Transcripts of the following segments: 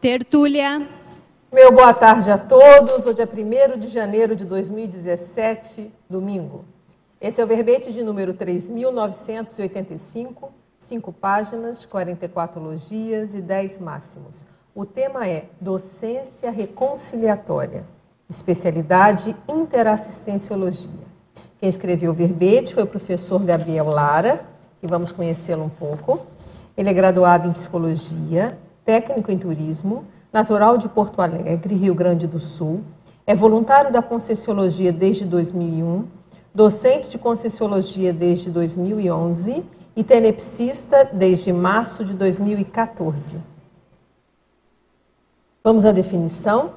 Tertúlia. Meu boa tarde a todos. Hoje é 1º de janeiro de 2017, domingo. Esse é o verbete de número 3.985, 5 páginas, 44 logias e 10 máximos. O tema é Docência Reconciliatória, especialidade Interassistenciologia. Quem escreveu o verbete foi o professor Gabriel Lara, e vamos conhecê-lo um pouco. Ele é graduado em Psicologia, técnico em Turismo, natural de Porto Alegre, Rio Grande do Sul, é voluntário da Conscienciologia desde 2001, docente de Conscienciologia desde 2011 e tenepsista desde março de 2014. Vamos à definição.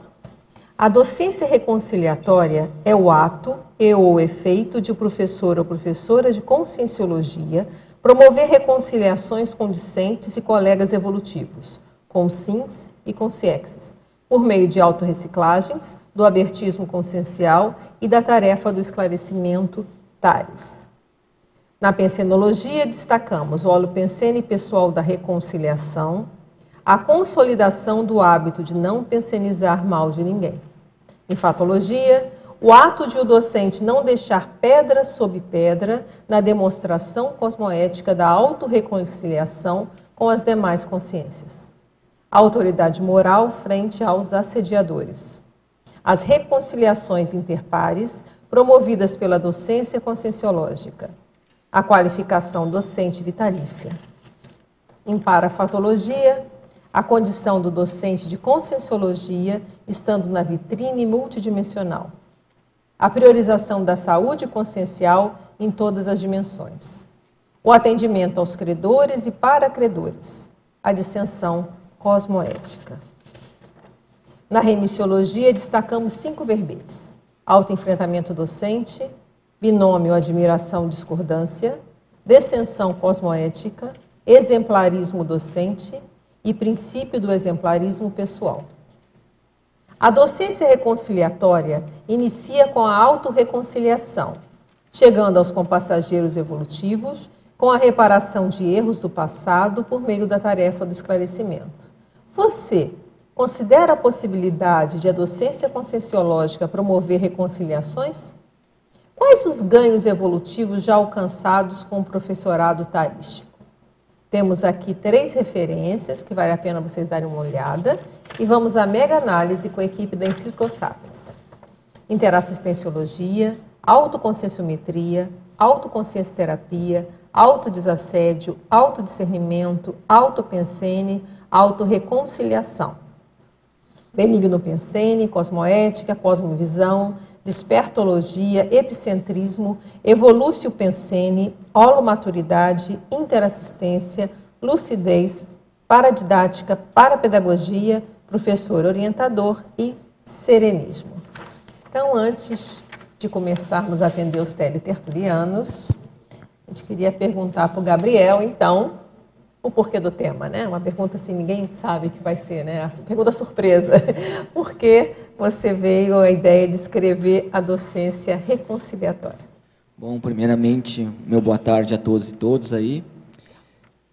A docência reconciliatória é o ato e ou efeito de o professor ou professora de Conscienciologia promover reconciliações com discentes e colegas evolutivos, com SINs e com CIEXs, por meio de autorreciclagens, do abertismo consciencial e da tarefa do esclarecimento TARES. Na pensenologia, destacamos o holopensene pessoal da reconciliação, a consolidação do hábito de não pensenizar mal de ninguém. Em fatologia, o ato de o docente não deixar pedra sobre pedra na demonstração cosmoética da autorreconciliação com as demais consciências. A autoridade moral frente aos assediadores. As reconciliações interpares promovidas pela docência conscienciológica. A qualificação docente vitalícia. Em parafatologia, a condição do docente de conscienciologia estando na vitrine multidimensional. A priorização da saúde consciencial em todas as dimensões. O atendimento aos credores e paracredores. A dissensão cosmoética. Na remissiologia, destacamos 5 verbetes. Autoenfrentamento docente, binômio admiração-discordância, descensão cosmoética, exemplarismo docente e princípio do exemplarismo pessoal. A docência reconciliatória inicia com a autorreconciliação, chegando aos compassageiros evolutivos com a reparação de erros do passado por meio da tarefa do esclarecimento. Você considera a possibilidade de a docência conscienciológica promover reconciliações? Quais os ganhos evolutivos já alcançados com o professorado tarístico? Temos aqui 3 referências que vale a pena vocês darem uma olhada e vamos à mega análise com a equipe da Enciclosapiens. Interassistenciologia, autoconscienciometria, autoconsciencioterapia, autodesassédio, autodiscernimento, autopensene, autorreconciliação. Benigno pensene, cosmoética, cosmovisão, despertologia, epicentrismo, evolúcio pensene, holomaturidade, interassistência, lucidez, paradidática, parapedagogia, professor orientador e serenismo. Então, antes de começarmos a atender os teletertulianos, a gente queria perguntar para o Gabriel, então, o porquê do tema, né? Uma pergunta assim, ninguém sabe o que vai ser, né? A pergunta surpresa. Por que você veio à ideia de escrever a docência reconciliatória? Bom, primeiramente, meu boa tarde a todos e todas aí.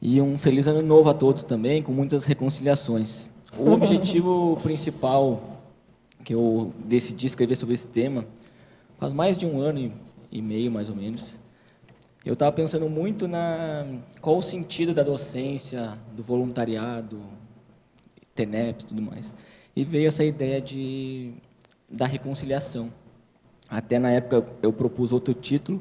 E um feliz ano novo a todos também, com muitas reconciliações. O objetivo principal que eu decidi escrever sobre esse tema, faz mais de 1 ano e meio, mais ou menos. Eu estava pensando muito qual o sentido da docência, do voluntariado, TENEPS e tudo mais. E veio essa ideia da reconciliação. Até na época eu propus outro título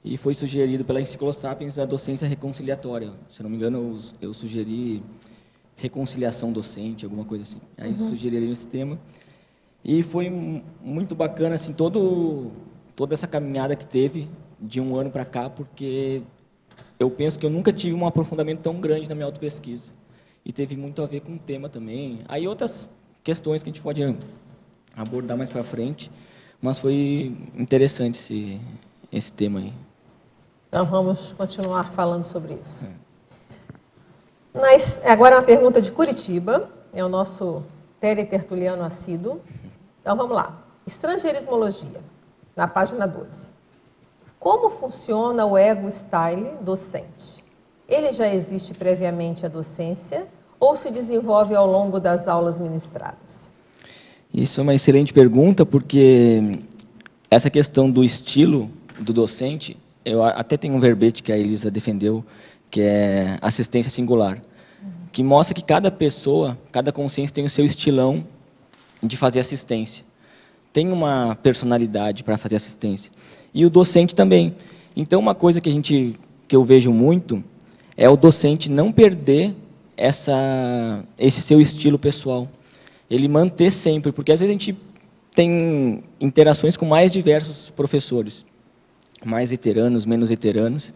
e foi sugerido pela Enciclosapiens a docência reconciliatória. Se não me engano, eu sugeri reconciliação docente, alguma coisa assim. Aí sugeriram esse tema. E foi muito bacana assim, toda essa caminhada que teve de 1 ano para cá, porque eu penso que eu nunca tive um aprofundamento tão grande na minha autopesquisa. E teve muito a ver com o tema também. Aí outras questões que a gente pode abordar mais para frente, mas foi interessante esse tema aí. Então vamos continuar falando sobre isso. Agora uma pergunta de Curitiba, é o nosso teletertuliano assíduo. Então vamos lá. Estrangeirismologia, na página 12. Como funciona o ego style docente? Ele já existe previamente à docência ou se desenvolve ao longo das aulas ministradas? Isso é uma excelente pergunta, porque essa questão do estilo do docente, eu até tenho um verbete que a Elisa defendeu, que é assistência singular, que mostra que cada pessoa, cada consciência tem o seu estilão de fazer assistência. Tem uma personalidade para fazer assistência. E o docente também. Então, uma coisa que eu vejo muito é o docente não perder esse seu estilo pessoal. Ele manter sempre, porque às vezes a gente tem interações com mais diversos professores, mais veteranos, menos veteranos,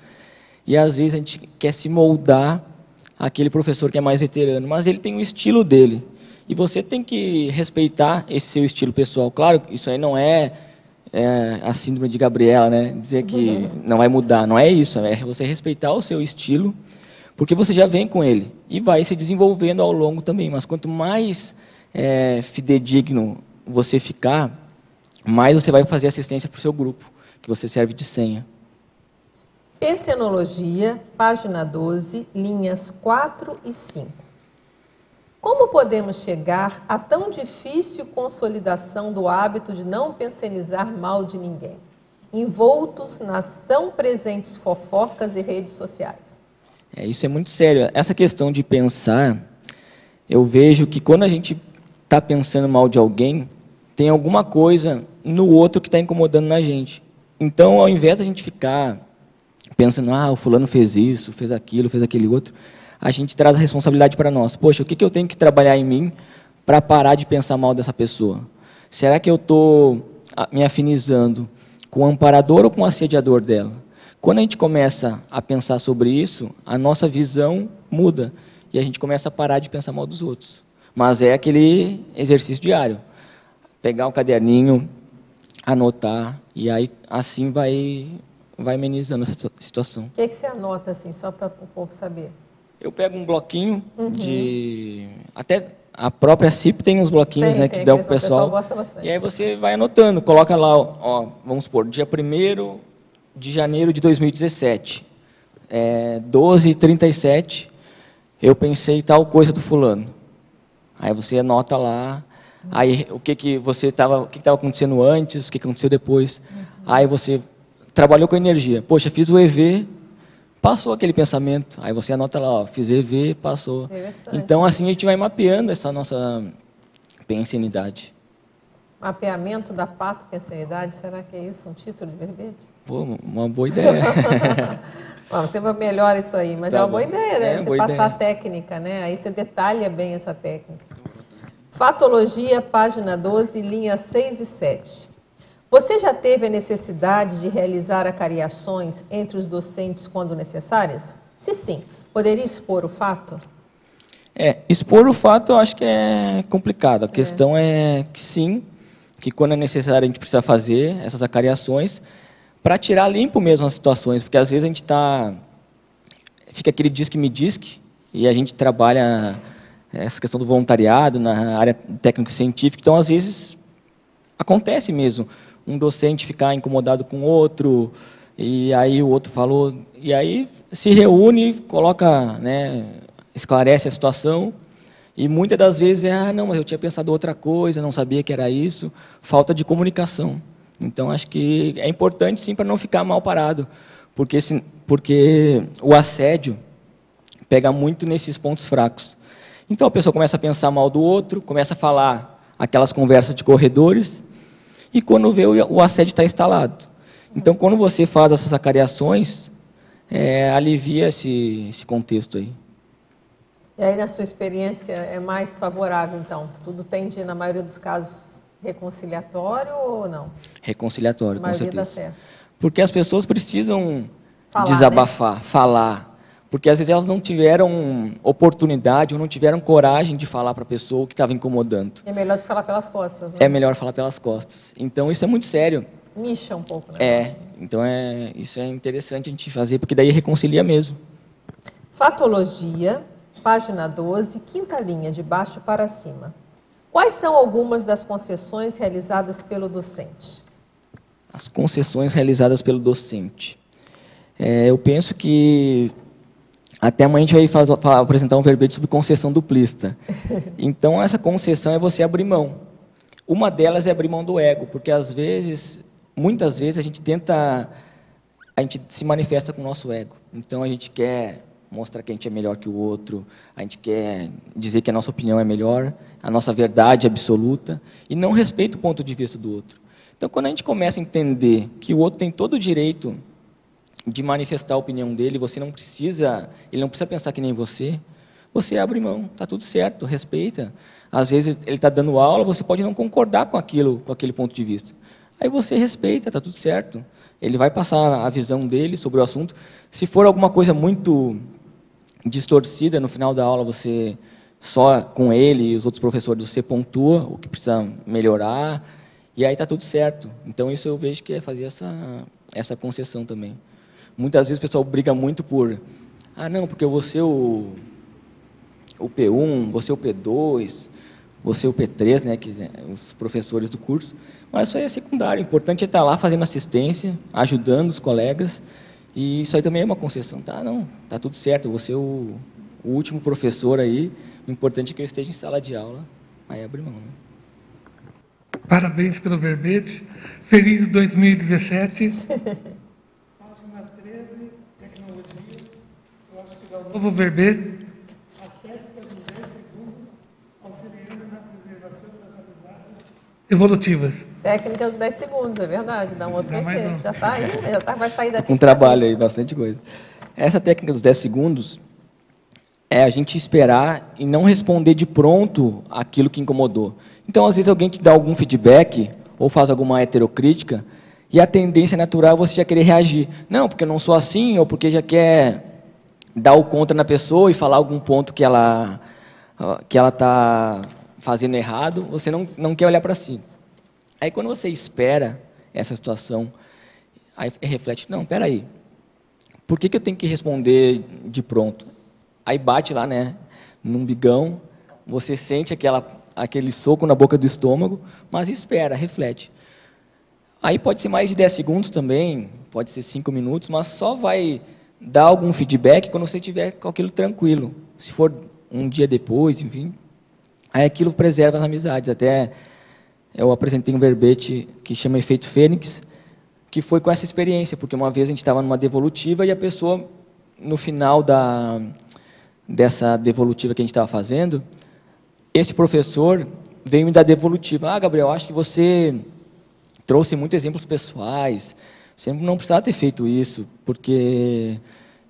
e às vezes a gente quer se moldar àquele professor que é mais veterano, mas ele tem o estilo dele. E você tem que respeitar esse seu estilo pessoal. Claro, isso aí não é a síndrome de Gabriela, né? Dizer que não vai mudar. Não é isso. É você respeitar o seu estilo, porque você já vem com ele. E vai se desenvolvendo ao longo também. Mas quanto mais fidedigno você ficar, mais você vai fazer assistência para o seu grupo, que você serve de senha. Pensenologia, página 12, linhas 4 e 5. Como podemos chegar à tão difícil consolidação do hábito de não pensenizar mal de ninguém, envoltos nas tão presentes fofocas e redes sociais? Isso é muito sério. Essa questão de pensar, eu vejo que quando a gente está pensando mal de alguém, tem alguma coisa no outro que está incomodando na gente. Então, ao invés de a gente ficar pensando, o fulano fez isso, fez aquilo, fez aquele outro, a gente traz a responsabilidade para nós. Poxa, o que eu tenho que trabalhar em mim para parar de pensar mal dessa pessoa? Será que eu estou me afinizando com o amparador ou com o assediador dela? Quando a gente começa a pensar sobre isso, a nossa visão muda e a gente começa a parar de pensar mal dos outros. Mas é aquele exercício diário. Pegar o caderninho, anotar, e aí assim vai amenizando essa situação. O que você anota, assim, só para o povo saber? Eu pego um bloquinho de... Até a própria CIP tem uns bloquinhos, que dá para o pessoal. Gosta bastante. E aí você vai anotando, coloca lá, vamos supor, dia 1º de janeiro de 2017, 12h37, eu pensei tal coisa do fulano. Aí você anota lá, aí o que estava acontecendo antes, o que aconteceu depois. Aí você trabalhou com energia. Poxa, fiz o EV, passou aquele pensamento. Aí você anota lá, fiz EV, passou. Então, assim, a gente vai mapeando essa nossa pensenidade. Mapeamento da patopensenidade, será que é isso, um título de verbete? Pô, uma boa ideia. Você vai melhorar isso aí, mas é uma boa ideia, né? Você passar a técnica, né? Aí você detalha bem essa técnica. Fatologia, página 12, linhas 6 e 7. Você já teve a necessidade de realizar acariações entre os docentes quando necessárias? Se sim, poderia expor o fato? Expor o fato eu acho que é complicado. A questão é que sim, que quando é necessário a gente precisa fazer essas acariações para tirar limpo mesmo as situações, porque às vezes a gente fica aquele disque-me-disque e a gente trabalha essa questão do voluntariado na área técnico-científica, então às vezes acontece mesmo um docente ficar incomodado com o outro, e aí o outro falou, e aí se reúne, coloca, esclarece a situação, e muitas das vezes não, mas eu tinha pensado outra coisa, não sabia que era isso, falta de comunicação. Então, acho que é importante, sim, para não ficar mal parado, porque o assédio pega muito nesses pontos fracos. Então, a pessoa começa a pensar mal do outro, começa a falar aquelas conversas de corredores, e quando vê, o assédio está instalado. Então, quando você faz essas acariações, alivia esse contexto aí. E aí, na sua experiência, é mais favorável, então? Tudo tende, na maioria dos casos, reconciliatório ou não? Reconciliatório, com certeza. Dá certo. Porque as pessoas precisam desabafar, falar. Porque às vezes elas não tiveram oportunidade ou não tiveram coragem de falar para a pessoa o que estava incomodando. É melhor do que falar pelas costas, né? É melhor falar pelas costas. Então isso é muito sério. Nicha um pouco, né? Então isso é interessante a gente fazer, porque daí reconcilia mesmo. Fatologia, página 12, quinta linha, de baixo para cima. Quais são algumas das concessões realizadas pelo docente? As concessões realizadas pelo docente. Eu penso que Até amanhã a gente vai apresentar um verbete sobre concessão duplista. Então, essa concessão é você abrir mão. Uma delas é abrir mão do ego, porque às vezes, muitas vezes, a gente se manifesta com o nosso ego. Então, a gente quer mostrar que a gente é melhor que o outro, a gente quer dizer que a nossa opinião é melhor, a nossa verdade é absoluta, e não respeita o ponto de vista do outro. Então, quando a gente começa a entender que o outro tem todo o direito de manifestar a opinião dele, ele não precisa pensar que nem você abre mão, está tudo certo, respeita. Às vezes ele está dando aula, você pode não concordar com aquele ponto de vista. Aí você respeita, está tudo certo. Ele vai passar a visão dele sobre o assunto. Se for alguma coisa muito distorcida, no final da aula você, só com ele e os outros professores, você pontua o que precisa melhorar, e aí está tudo certo. Então isso eu vejo que é fazer essa concessão também. Muitas vezes o pessoal briga muito não, porque eu vou ser o P1, você o P2, você o P3, né, que os professores do curso, mas isso aí é secundário. O importante é estar lá fazendo assistência, ajudando os colegas, e isso aí também é uma concessão. Não, está tudo certo, eu vou ser o último professor aí, o importante é que eu esteja em sala de aula, aí abre mão. Né? Parabéns pelo verbete, feliz 2017. Página 13, tecnologia, eu acho que dá um novo verbete. A técnica dos 10 segundos, auxiliando na preservação das amizades evolutivas. Técnica dos 10 segundos, é verdade, dá um outro verbete. Já está aí, vai sair daqui. Um trabalho aí, bastante coisa. Essa técnica dos 10 segundos é a gente esperar e não responder de pronto aquilo que incomodou. Então, às vezes, alguém te dá algum feedback ou faz alguma heterocrítica e a tendência natural é você já querer reagir. Não, porque eu não sou assim, ou porque já quer dar o contra na pessoa e falar algum ponto que ela está fazendo errado, você não quer olhar para si. Aí, quando você espera essa situação, aí reflete, não, espera aí, por que eu tenho que responder de pronto? Aí bate lá, né, num bigão, você sente aquele soco na boca do estômago, mas espera, reflete. Aí pode ser mais de 10 segundos também, pode ser 5 minutos, mas só vai dar algum feedback quando você estiver com aquilo tranquilo. Se for um dia depois, enfim, aí aquilo preserva as amizades. Até eu apresentei um verbete que chama Efeito Fênix, que foi com essa experiência, porque uma vez a gente estava numa devolutiva e a pessoa, no final dessa devolutiva que a gente estava fazendo, esse professor veio me dar devolutiva. Gabriel, acho que você trouxe muitos exemplos pessoais, você não precisava ter feito isso, porque,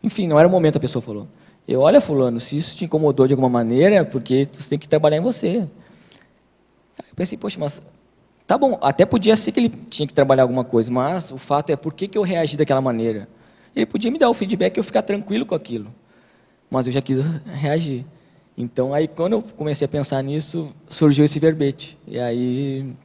enfim, não era o momento, a pessoa falou. Olha, fulano, se isso te incomodou de alguma maneira, é porque você tem que trabalhar em você. Eu pensei, poxa, mas tá bom, até podia ser que ele tinha que trabalhar alguma coisa, mas o fato é por que eu reagi daquela maneira. Ele podia me dar o feedback e eu ficar tranquilo com aquilo, mas eu já quis reagir. Então, aí, quando eu comecei a pensar nisso, surgiu esse verbete. E aí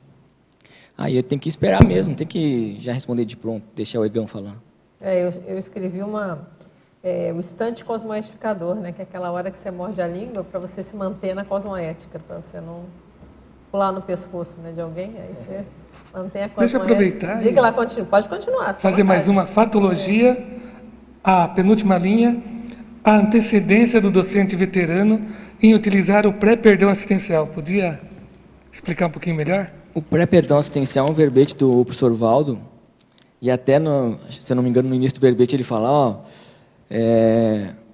eu tenho que esperar mesmo, não tem que já responder de pronto, deixar o egão falar. Eu escrevi o instante cosmoetificador, né, que é aquela hora que você morde a língua para você se manter na cosmoética, para você não pular no pescoço, né, de alguém, aí você mantém a cosmoética. Deixa eu aproveitar. Diga lá, pode continuar. Fazer mais uma fatologia, a penúltima linha. A antecedência do docente veterano em utilizar o pré-perdão assistencial. Podia explicar um pouquinho melhor? O pré-perdão assistencial é um verbete do professor Valdo, e até, se eu não me engano, no início do verbete ele fala,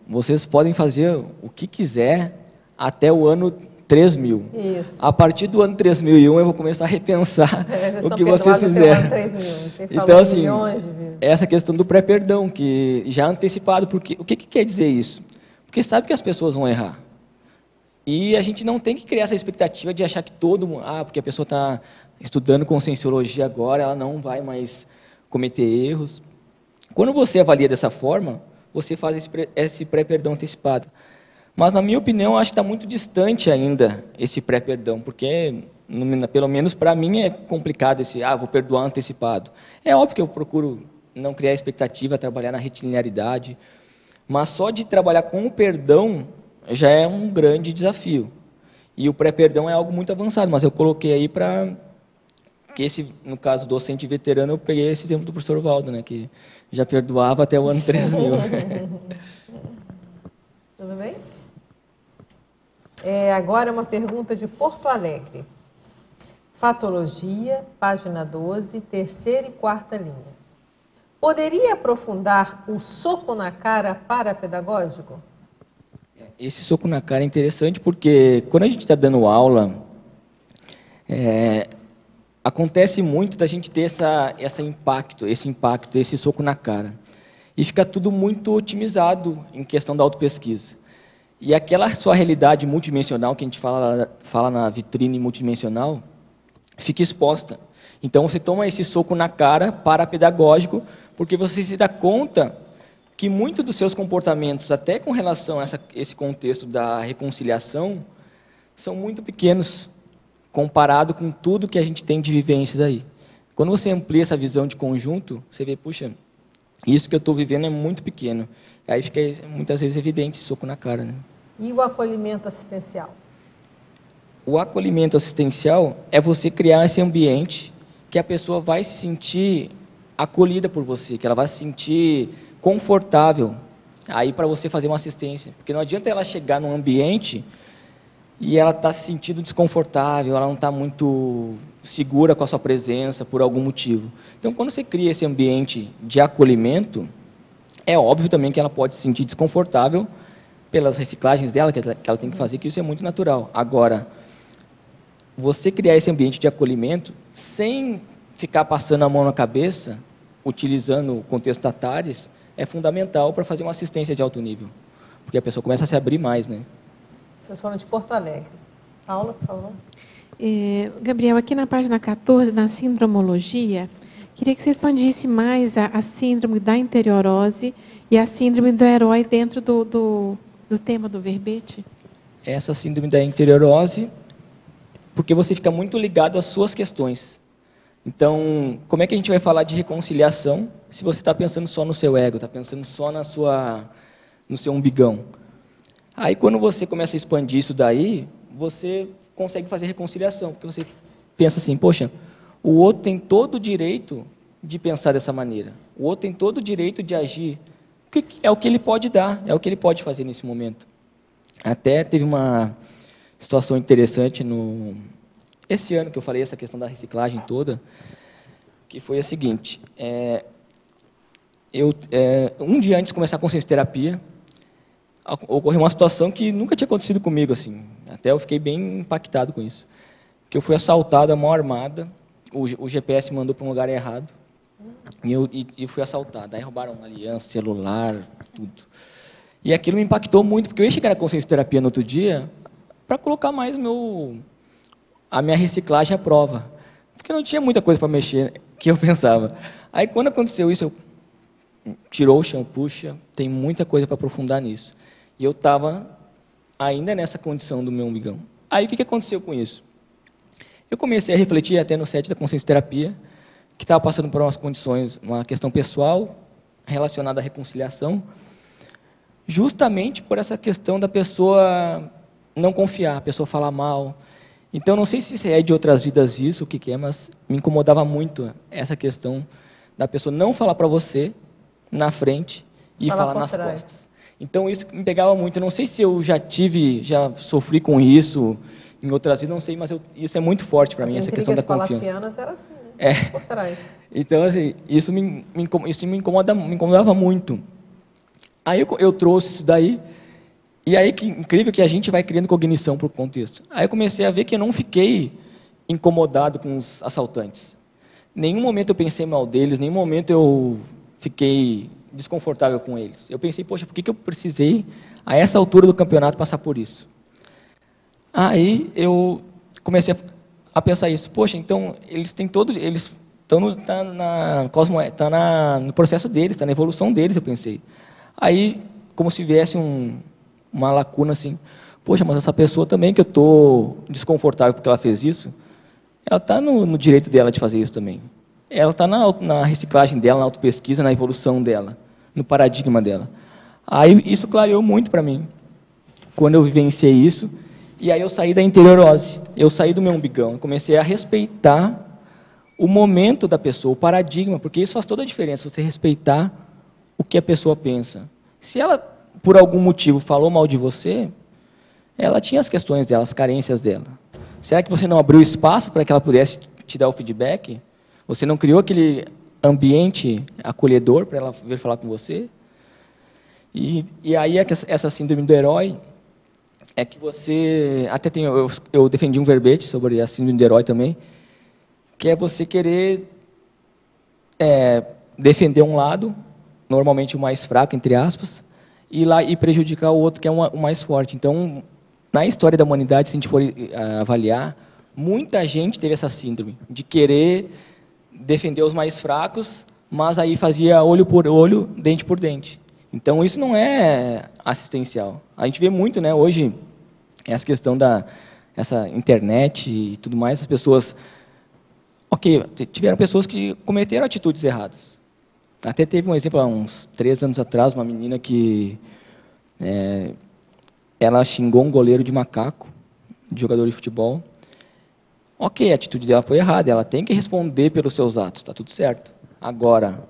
vocês podem fazer o que quiser até o ano 3000. Isso. A partir do ano 3001 eu vou começar a repensar o que vocês fizeram. Então, assim, essa questão do pré-perdão, que já antecipado, porque o que quer dizer isso? Porque sabe que as pessoas vão errar. E a gente não tem que criar essa expectativa de achar que todo mundo, porque a pessoa está estudando conscienciologia agora, ela não vai mais cometer erros. Quando você avalia dessa forma, você faz esse pré-perdão antecipado. Mas, na minha opinião, acho que está muito distante ainda esse pré-perdão, porque, pelo menos para mim, é complicado esse, vou perdoar antecipado. É óbvio que eu procuro não criar expectativa, trabalhar na retilinearidade, mas só de trabalhar com o perdão já é um grande desafio. E o pré-perdão é algo muito avançado, mas eu coloquei aí para que no caso, docente veterano, eu peguei esse exemplo do professor Valdo, né, que já perdoava até o ano 3000. Agora é uma pergunta de Porto Alegre. Fatologia, página 12, terceira e quarta linha. Poderia aprofundar o soco na cara parapedagógico? Esse soco na cara é interessante porque quando a gente está dando aula, acontece muito da gente ter esse impacto, esse soco na cara. E fica tudo muito otimizado em questão da autopesquisa. E aquela sua realidade multidimensional que a gente fala na vitrine multidimensional, fica exposta. Então, você toma esse soco na cara parapedagógico, porque você se dá conta que muitos dos seus comportamentos, até com relação a esse contexto da reconciliação, são muito pequenos, comparado com tudo que a gente tem de vivências aí. Quando você amplia essa visão de conjunto, você vê, puxa, isso que eu estou vivendo é muito pequeno. Aí fica, muitas vezes, evidente esse soco na cara, né? E o acolhimento assistencial? O acolhimento assistencial é você criar esse ambiente que a pessoa vai se sentir acolhida por você, que ela vai se sentir confortável aí para você fazer uma assistência. Porque não adianta ela chegar num ambiente e ela está se sentindo desconfortável, ela não está muito segura com a sua presença por algum motivo. Então, quando você cria esse ambiente de acolhimento, é óbvio também que ela pode se sentir desconfortável pelas reciclagens dela, que ela tem que fazer, que isso é muito natural. Agora, você criar esse ambiente de acolhimento sem ficar passando a mão na cabeça, utilizando o contexto da TARES, é fundamental para fazer uma assistência de alto nível. Porque a pessoa começa a se abrir mais, né? Vocês foram de Porto Alegre. Paula, por favor. Gabriel, aqui na página 14, na sindromologia, queria que você expandisse mais a síndrome da interiorose e a síndrome do herói dentro do tema do verbete. Essa síndrome da interiorose, porque você fica muito ligado às suas questões. Então, como é que a gente vai falar de reconciliação se você está pensando só no seu ego, está pensando só no seu umbigão? Aí, quando você começa a expandir isso daí, você consegue fazer reconciliação, porque você pensa assim, poxa, o outro tem todo o direito de pensar dessa maneira, o outro tem todo o direito de agir, é o que ele pode dar, é o que ele pode fazer nesse momento. Até teve uma situação interessante esse ano que eu falei essa questão da reciclagem toda, que foi a seguinte, um dia antes de começar a consciência terapia, ocorreu uma situação que nunca tinha acontecido comigo, assim, até eu fiquei bem impactado com isso, que eu fui assaltado à mão armada, o GPS mandou para um lugar errado, e eu fui assaltado, aí roubaram uma aliança, celular, tudo. E aquilo me impactou muito, porque eu ia chegar na consciência terapia no outro dia para colocar mais a minha reciclagem à prova, porque não tinha muita coisa para mexer, que eu pensava. Aí, quando aconteceu isso, eu tirou o chão, puxa, tem muita coisa para aprofundar nisso. E eu estava ainda nessa condição do meu umbigão. Aí, o que aconteceu com isso? Eu comecei a refletir até no set da consciência terapia, que estava passando por umas condições, uma questão pessoal relacionada à reconciliação, justamente por essa questão da pessoa não confiar, a pessoa falar mal. Então, não sei se é de outras vidas isso, o que é, mas me incomodava muito essa questão da pessoa não falar para você na frente e falar nas costas. Então, isso me pegava muito. Eu não sei se eu já sofri com isso em outras vidas, não sei, mas isso é muito forte para mim, essa questão da confiança. As palacianas era assim, né? Por trás. Então, assim, isso me incomodava muito. Aí eu trouxe isso daí, e aí que incrível que a gente vai criando cognição para o contexto. Aí eu comecei a ver que eu não fiquei incomodado com os assaltantes. Nenhum momento eu pensei mal deles, nenhum momento eu fiquei desconfortável com eles. Eu pensei, poxa, por que eu precisei, a essa altura do campeonato, passar por isso? Aí eu comecei a pensar isso. Poxa, então eles têm eles estão no processo deles, está na evolução deles, eu pensei. Aí, como se viesse uma lacuna assim, poxa, mas essa pessoa também que eu estou desconfortável porque ela fez isso, ela está no direito dela de fazer isso também. Ela está na reciclagem dela, na autopesquisa, na evolução dela, no paradigma dela. Aí isso clareou muito para mim, quando eu vivenciei isso, e aí eu saí da interiorose, eu saí do meu umbigão, eu comecei a respeitar o momento da pessoa, o paradigma, porque isso faz toda a diferença, você respeitar o que a pessoa pensa. Se ela, por algum motivo, falou mal de você, ela tinha as questões dela, as carências dela. Será que você não abriu espaço para que ela pudesse te dar o feedback? Você não criou aquele ambiente acolhedor para ela vir falar com você? E aí essa síndrome do herói é que você... Até eu defendi um verbete sobre a síndrome do herói também, que é você querer defender um lado, normalmente o mais fraco, entre aspas, e prejudicar o outro, que é o mais forte. Então, na história da humanidade, se a gente for avaliar, muita gente teve essa síndrome de querer defender os mais fracos, mas aí fazia olho por olho, dente por dente. Então, isso não é assistencial. A gente vê muito, né, hoje, essa questão essa internet e tudo mais, as pessoas... Ok, tiveram pessoas que cometeram atitudes erradas. Até teve um exemplo, há uns 3 anos atrás, uma menina que... ela xingou um goleiro de macaco, de jogador de futebol. Ok, a atitude dela foi errada, ela tem que responder pelos seus atos, está tudo certo. Agora,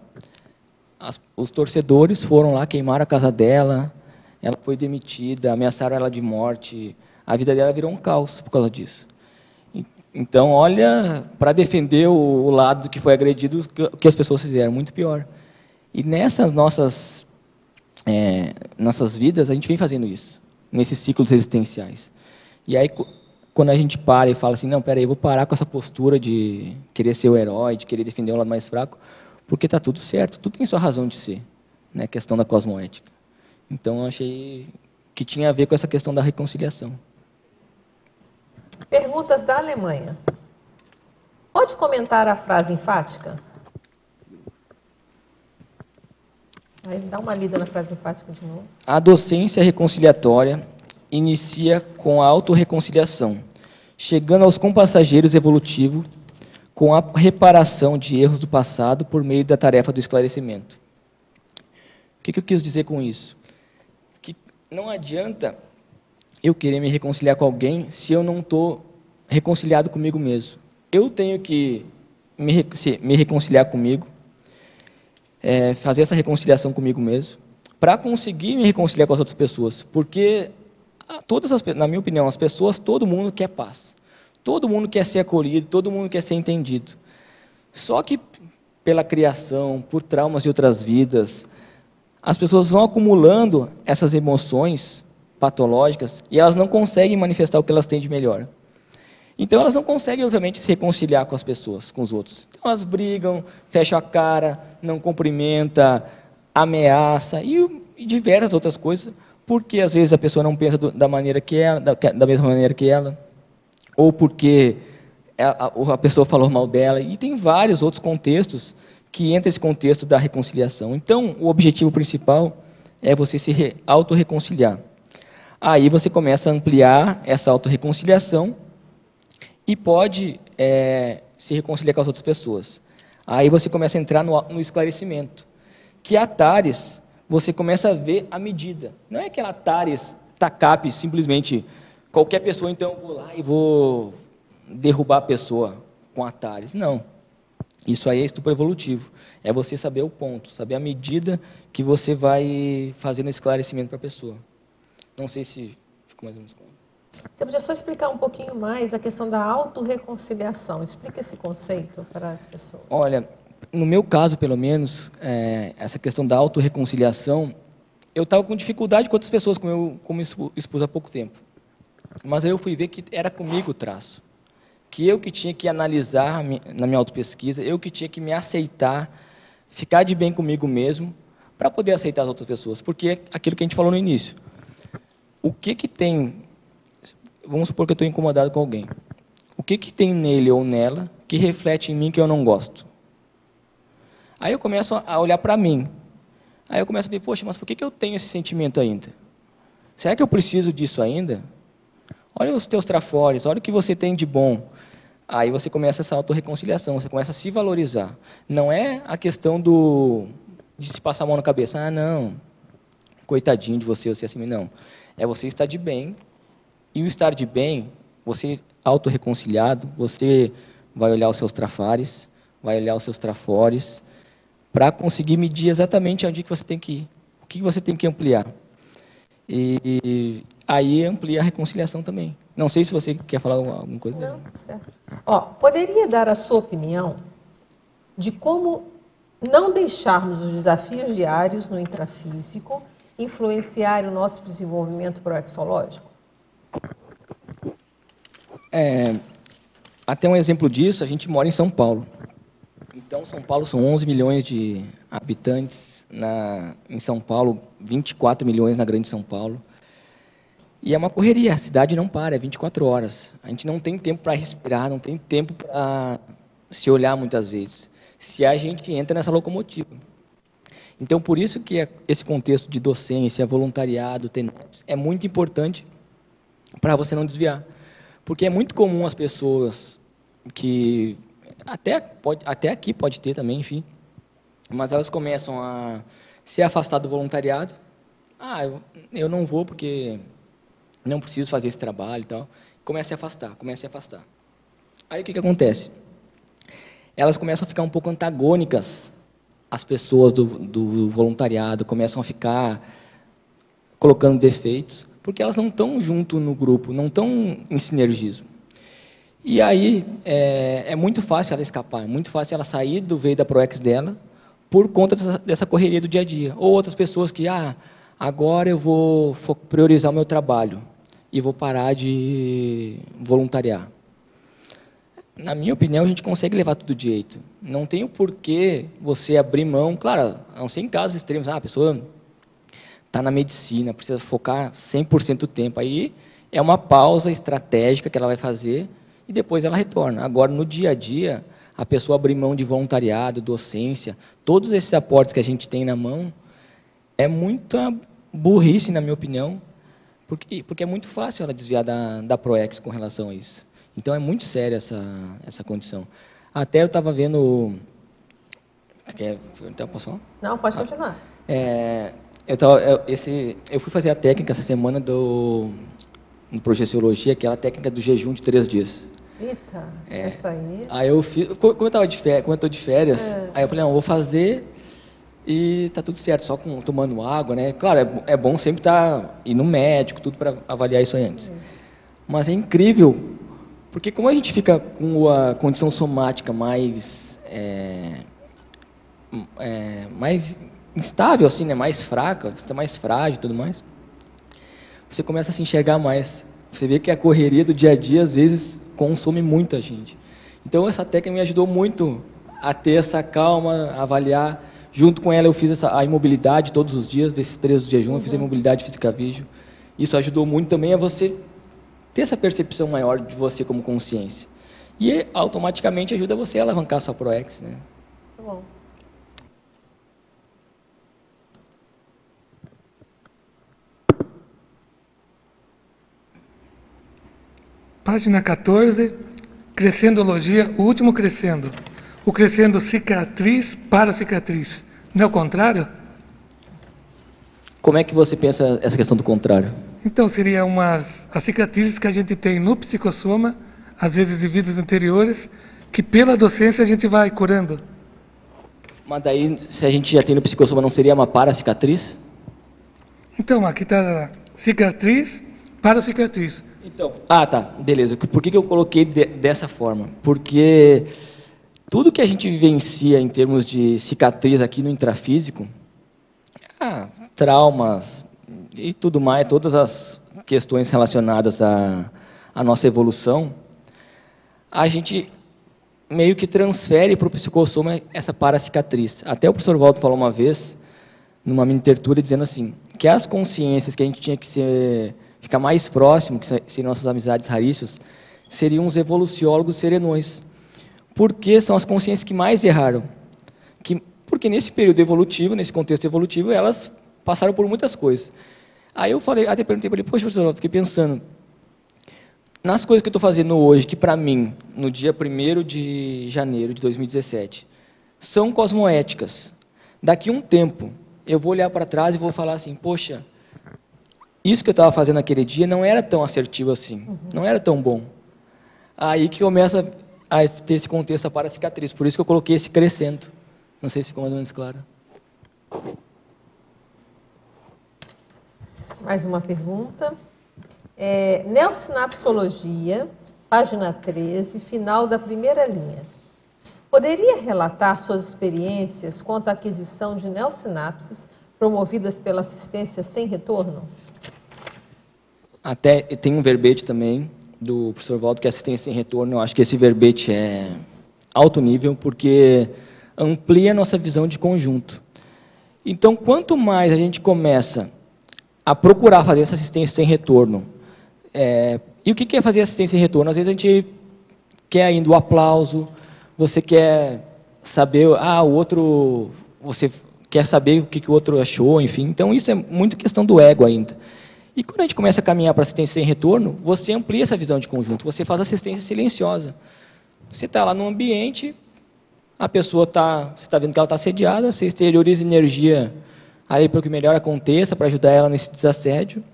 os torcedores foram lá, queimaram a casa dela, ela foi demitida, ameaçaram ela de morte, a vida dela virou um caos por causa disso. Então, olha, para defender o lado que foi agredido, o que as pessoas fizeram, muito pior. E nessas nossas vidas, a gente vem fazendo isso, nesses ciclos existenciais. E aí, quando a gente para e fala assim, não, peraí, eu vou parar com essa postura de querer ser o herói, de querer defender o lado mais fraco, porque está tudo certo, tudo tem sua razão de ser, né, questão da cosmoética. Então, eu achei que tinha a ver com essa questão da reconciliação. Perguntas da Alemanha. Pode comentar a frase enfática? Aí, dá uma lida na frase enfática de novo. A docência reconciliatória inicia com a autorreconciliação, chegando aos compassageiros evolutivos com a reparação de erros do passado por meio da tarefa do esclarecimento. O que eu quis dizer com isso? Que não adianta eu querer me reconciliar com alguém se eu não estou reconciliado comigo mesmo. Eu tenho que me reconciliar comigo, fazer essa reconciliação comigo mesmo, para conseguir me reconciliar com as outras pessoas. Porque, na minha opinião, as pessoas, todo mundo quer paz. Todo mundo quer ser acolhido, todo mundo quer ser entendido. Só que, pela criação, por traumas de outras vidas, as pessoas vão acumulando essas emoções patológicas e elas não conseguem manifestar o que elas têm de melhor. Então, elas não conseguem, obviamente, se reconciliar com as pessoas, com os outros. Então, elas brigam, fecham a cara, não cumprimenta, ameaça e diversas outras coisas, porque, às vezes, a pessoa não pensa da mesma maneira que ela, ou porque a pessoa falou mal dela, e tem vários outros contextos que entram nesse contexto da reconciliação. Então, o objetivo principal é você se autorreconciliar. Aí você começa a ampliar essa autorreconciliação e pode se reconciliar com as outras pessoas. Aí você começa a entrar no esclarecimento, que a TARES, você começa a ver a medida. Não é aquela TARES, TACAP, simplesmente qualquer pessoa, então eu vou lá e vou derrubar a pessoa com a TARES. Não. Isso aí é estupro evolutivo. É você saber o ponto, saber a medida que você vai fazer no esclarecimento para a pessoa. Não sei se ficou mais ou menos claro. Você podia só explicar um pouquinho mais a questão da autorreconciliação? Explica esse conceito para as pessoas. Olha, no meu caso, pelo menos, essa questão da autorreconciliação, eu estava com dificuldade com outras pessoas, como eu expus há pouco tempo. Mas aí eu fui ver que era comigo o traço. Que eu que tinha que analisar na minha autopesquisa, eu que tinha que me aceitar, ficar de bem comigo mesmo, para poder aceitar as outras pessoas. Porque é aquilo que a gente falou no início. O que tem... Vamos supor que eu estou incomodado com alguém. O que tem nele ou nela que reflete em mim que eu não gosto? Aí eu começo a olhar para mim. Aí eu começo a ver, poxa, mas por que eu tenho esse sentimento ainda? Será que eu preciso disso ainda? Olha os teus trafores, olha o que você tem de bom. Aí você começa essa autorreconciliação, você começa a se valorizar. Não é a questão de se passar a mão na cabeça. Ah, não, coitadinho de você assim, não. É você estar de bem. E o estar de bem, você autorreconciliado, você vai olhar os seus trafares, vai olhar os seus trafores, para conseguir medir exatamente onde que você tem que ir, o que você tem que ampliar. E aí amplia a reconciliação também. Não sei se você quer falar alguma coisa. Não, certo. Ó, poderia dar a sua opinião de como não deixarmos os desafios diários no intrafísico influenciar o nosso desenvolvimento proexológico? Até um exemplo disso, a gente mora em São Paulo. Então, São Paulo são 11 milhões de habitantes. Em São Paulo, 24 milhões na Grande São Paulo. E é uma correria, a cidade não para, é 24 horas. A gente não tem tempo para respirar, não tem tempo para se olhar muitas vezes, se a gente entra nessa locomotiva. Então, por isso que esse contexto de docência, voluntariado, TENEPS, é muito importante para você não desviar. Porque é muito comum as pessoas que, até aqui pode ter também, enfim, mas elas começam a se afastar do voluntariado. Eu não vou porque não preciso fazer esse trabalho e tal. Começa a se afastar. Aí o que acontece? Elas começam a ficar um pouco antagônicas às pessoas do voluntariado, começam a ficar colocando defeitos, porque elas não estão junto no grupo, não estão em sinergismo. E aí é muito fácil ela escapar, é muito fácil ela sair do veio da Proex dela por conta dessa correria do dia a dia. Ou outras pessoas que, agora eu vou priorizar o meu trabalho e vou parar de voluntariar. Na minha opinião, a gente consegue levar tudo de jeito. Não tem o porquê você abrir mão, claro, a não ser em casos extremos, a pessoa está na medicina, precisa focar 100% do tempo. Aí é uma pausa estratégica que ela vai fazer e depois ela retorna. Agora, no dia a dia, a pessoa abrir mão de voluntariado, docência, todos esses aportes que a gente tem na mão, é muita burrice, na minha opinião, porque é muito fácil ela desviar da Proex com relação a isso. Então, é muito séria essa condição. Até eu estava vendo... Posso falar? Não, pode continuar. Eu fui fazer a técnica essa semana no Projeciologia, aquela técnica do jejum de 3 dias. Eita, essa aí... Aí eu fiz... Como eu estou de férias, aí eu falei, não, vou fazer e tá tudo certo, só tomando água, né? Claro, é bom sempre ir no médico, tudo para avaliar isso aí antes. Mas é incrível... Porque como a gente fica com a condição somática mais instável, assim, né? Mais fraca, você está mais frágil e tudo mais, você começa a se enxergar mais. Você vê que a correria do dia a dia, às vezes, consome muito a gente. Então, essa técnica me ajudou muito a ter essa calma, a avaliar. Junto com ela, eu fiz a imobilidade todos os dias, desses 3 do jejum, eu fiz a imobilidade física-vídeo. Isso ajudou muito também a você ter essa percepção maior de você como consciência. E automaticamente ajuda você a alavancar a sua Proex, né? Tá bom. Página 14, Crescendologia, o último crescendo. O crescendo cicatriz para cicatriz. Não é o contrário? Como é que você pensa essa questão do contrário? Então, seria as cicatrizes que a gente tem no psicossoma, às vezes de vidas anteriores, que pela docência a gente vai curando. Mas daí, se a gente já tem no psicossoma, não seria uma paracicatriz? Então, aqui está cicatriz para cicatriz. Então, tá, beleza. Por que eu coloquei dessa forma? Porque tudo que a gente vivencia em termos de cicatriz aqui no intrafísico, traumas e tudo mais, todas as questões relacionadas à nossa evolução, a gente meio que transfere para o psicossoma essa paracicatriz. Até o professor Waldo falou uma vez, numa mini tertúlia, dizendo assim, que as consciências que a gente tinha que ficar mais próximo, que seriam nossas amizades raríssimas, seriam os evoluciólogos serenões. Porque são as consciências que mais erraram. Porque nesse período evolutivo, nesse contexto evolutivo, elas passaram por muitas coisas. Aí eu até perguntei para ele, poxa, professor, eu fiquei pensando, nas coisas que eu estou fazendo hoje, que para mim, no dia 1º de janeiro de 2017, são cosmoéticas. Daqui a um tempo, eu vou olhar para trás e vou falar assim, poxa, isso que eu estava fazendo naquele dia não era tão assertivo assim, não era tão bom. Aí que começa a ter esse contexto para a cicatriz, por isso que eu coloquei esse crescendo. Não sei se ficou mais ou menos claro. Mais uma pergunta. Neossinapsologia, página 13, final da primeira linha. Poderia relatar suas experiências quanto à aquisição de neossinapses promovidas pela assistência sem retorno? Até tem um verbete também do professor Waldo, que é assistência sem retorno. Eu acho que esse verbete é alto nível, porque amplia a nossa visão de conjunto. Então, quanto mais a gente começa a procurar fazer essa assistência sem retorno, e o que é fazer assistência sem retorno? Às vezes a gente quer ainda o aplauso, você quer saber, o outro, você quer saber o que o outro achou, enfim. Então, isso é muito questão do ego ainda. E quando a gente começa a caminhar para assistência sem retorno, você amplia essa visão de conjunto, você faz assistência silenciosa. Você está lá no ambiente, a pessoa você está vendo que ela está assediada, você exterioriza energia ali para que melhor aconteça, para ajudar ela nesse desassédio.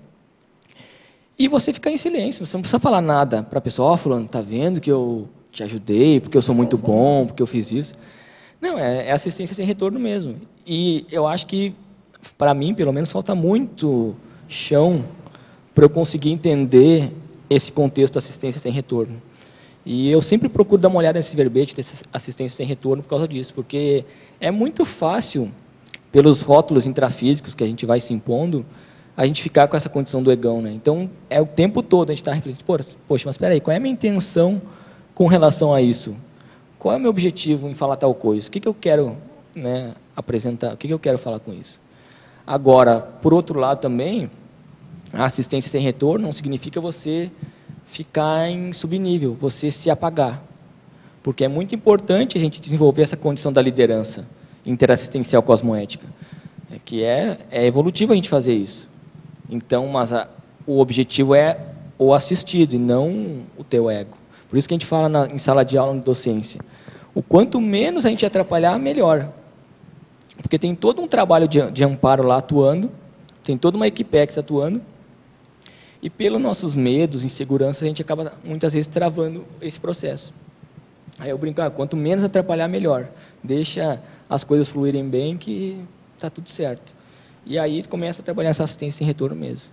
E você fica em silêncio, você não precisa falar nada para a pessoa, fulano, está vendo que eu te ajudei, porque eu sou muito bom, porque eu fiz isso. Não, é assistência sem retorno mesmo. E eu acho que, para mim, pelo menos, falta muito chão para eu conseguir entender esse contexto da assistência sem retorno. E eu sempre procuro dar uma olhada nesse verbete, dessa assistência sem retorno, por causa disso, porque é muito fácil, pelos rótulos intrafísicos que a gente vai se impondo, a gente ficar com essa condição do egão, né? Então, é o tempo todo a gente está refletindo, poxa, mas espera aí, qual é a minha intenção com relação a isso? Qual é o meu objetivo em falar tal coisa? O que eu quero, né, apresentar? O que eu quero falar com isso? Agora, por outro lado também, a assistência sem retorno não significa você ficar em subnível, você se apagar. Porque é muito importante a gente desenvolver essa condição da liderança interassistencial cosmoética, que é evolutivo a gente fazer isso. Então, mas o objetivo é o assistido e não o teu ego. Por isso que a gente fala em sala de aula, de docência. O quanto menos a gente atrapalhar, melhor. Porque tem todo um trabalho de amparo lá atuando, tem toda uma equipex atuando, e pelos nossos medos, inseguranças, a gente acaba muitas vezes travando esse processo. Aí eu brinco, quanto menos atrapalhar, melhor. Deixa as coisas fluírem bem que está tudo certo. E aí começa a trabalhar essa assistência em retorno mesmo.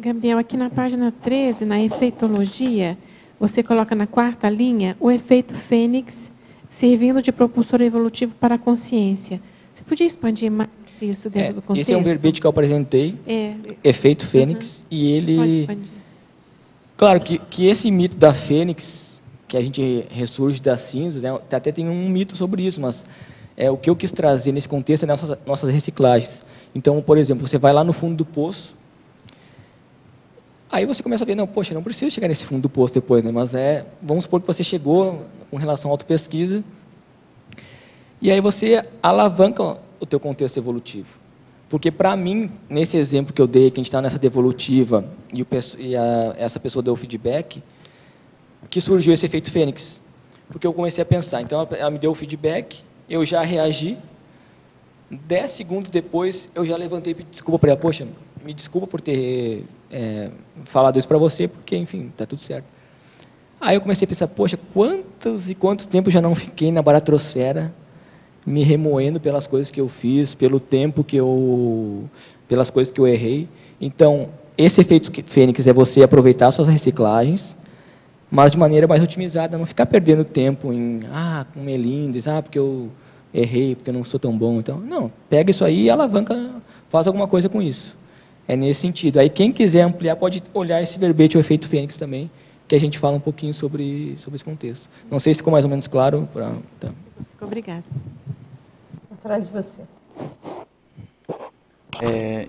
Gabriel, aqui na página 13, na efeitologia, você coloca na quarta linha o efeito fênix servindo de propulsor evolutivo para a consciência. Você podia expandir mais isso dentro do contexto? Esse é um verbete que eu apresentei, efeito fênix, e ele... Pode expandir. Claro que esse mito da fênix, que a gente ressurge das cinzas, né, até tem um mito sobre isso, mas o que eu quis trazer nesse contexto é nossas reciclagens. Então, por exemplo, você vai lá no fundo do poço, aí você começa a ver, não preciso chegar nesse fundo do poço depois, né? Mas vamos supor que você chegou com relação à autopesquisa, e aí você alavanca o teu contexto evolutivo. Porque, para mim, nesse exemplo que eu dei, que a gente está nessa devolutiva, essa pessoa deu o feedback, que surgiu esse efeito fênix. Porque eu comecei a pensar, então ela me deu o feedback, eu já reagi, 10 segundos depois eu já levantei e pedi desculpa para ela, poxa, me desculpa por ter falado isso para você, porque, enfim, está tudo certo. Aí eu comecei a pensar, poxa, quantos e quantos tempos já não fiquei na baratrosfera, me remoendo pelas coisas que eu fiz, pelo tempo pelas coisas que eu errei. Então, esse efeito fênix é você aproveitar suas reciclagens, mas de maneira mais otimizada, não ficar perdendo tempo em, com melindres, porque eu errei, porque eu não sou tão bom. Então, não, pega isso aí e alavanca, faz alguma coisa com isso. É nesse sentido. Aí, quem quiser ampliar, pode olhar esse verbete, o efeito fênix também, que a gente fala um pouquinho sobre esse contexto. Não sei se ficou mais ou menos claro. Tá. Ficou, obrigada. Atrás de você.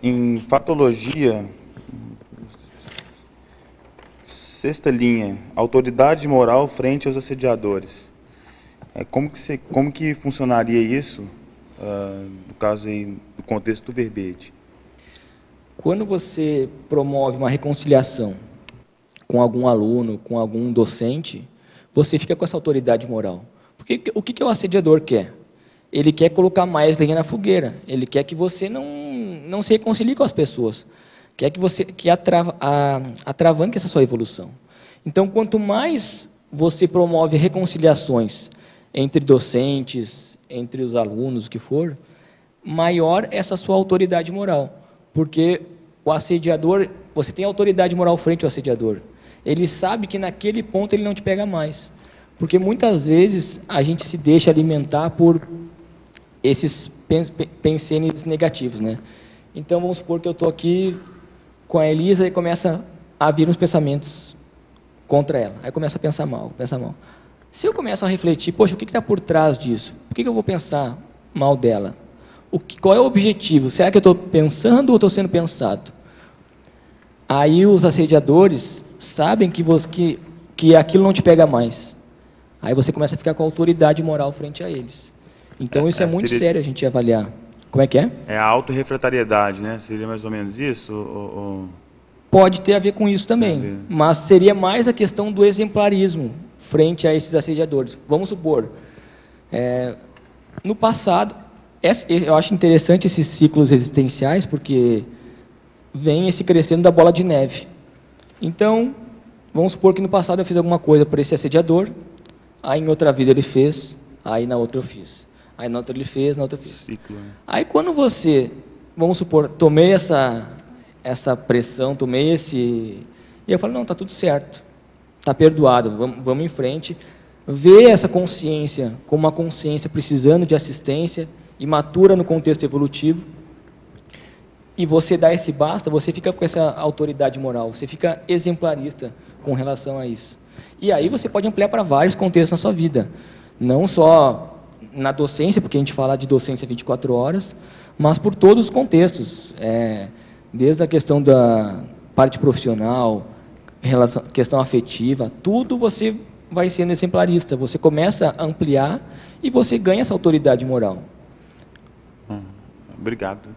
Em fatologia, sexta linha, autoridade moral frente aos assediadores. Como que funcionaria isso, no caso, no contexto do verbete? Quando você promove uma reconciliação com algum aluno, com algum docente, você fica com essa autoridade moral. Porque o que o assediador quer? Ele quer colocar mais lenha na fogueira. Ele quer que você não se reconcilie com as pessoas. Quer que você atravanque essa sua evolução. Então, quanto mais você promove reconciliações entre docentes, entre os alunos, o que for, maior essa sua autoridade moral. Porque o assediador, você tem autoridade moral frente ao assediador. Ele sabe que naquele ponto ele não te pega mais. Porque muitas vezes a gente se deixa alimentar por esses pensenes negativos, né? Então, vamos supor que eu estou aqui com a Elisa e começa a vir uns pensamentos contra ela. Aí começa a pensar mal, pensar mal. Se eu começo a refletir, poxa, o que está por trás disso? Por que eu vou pensar mal dela? Qual é o objetivo? Será que eu estou pensando ou estou sendo pensado? Aí os assediadores sabem que aquilo não te pega mais. Aí você começa a ficar com autoridade moral frente a eles. Então isso é muito sério a gente avaliar. Como é que é? É a autorrefratariedade, né? Seria mais ou menos isso? Pode ter a ver com isso também, mas seria mais a questão do exemplarismo frente a esses assediadores. Vamos supor, no passado, eu acho interessante esses ciclos existenciais, porque vem esse crescendo da bola de neve. Então, vamos supor que no passado eu fiz alguma coisa por esse assediador, aí em outra vida ele fez, aí na outra eu fiz. Aí na outra ele fez, na outra eu fiz. Ciclo, né? Aí quando você, vamos supor, tomei essa pressão, tomei esse... E eu falo, não, está tudo certo, está perdoado, vamos em frente. Ver essa consciência como uma consciência precisando de assistência, imatura no contexto evolutivo, e você dá esse basta, você fica com essa autoridade moral, você fica exemplarista com relação a isso. E aí você pode ampliar para vários contextos na sua vida, não só na docência, porque a gente fala de docência 24 horas, mas por todos os contextos, desde a questão da parte profissional, questão afetiva, tudo você vai sendo exemplarista, você começa a ampliar e você ganha essa autoridade moral. Obrigado.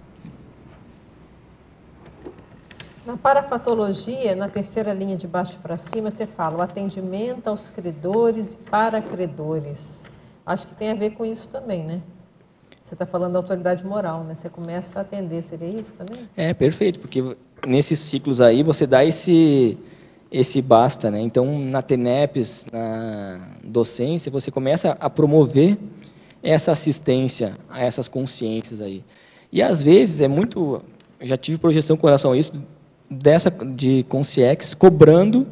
Na parafatologia, na terceira linha de baixo para cima, você fala o atendimento aos credores e paracredores. Acho que tem a ver com isso também, né? Você está falando da autoridade moral, né? Você começa a atender, seria isso também? Perfeito, porque nesses ciclos aí você dá esse basta, né? Então, na TENEPS, na docência, você começa a promover essa assistência a essas consciências aí. E, às vezes, eu já tive projeção com relação a isso, de consciex, cobrando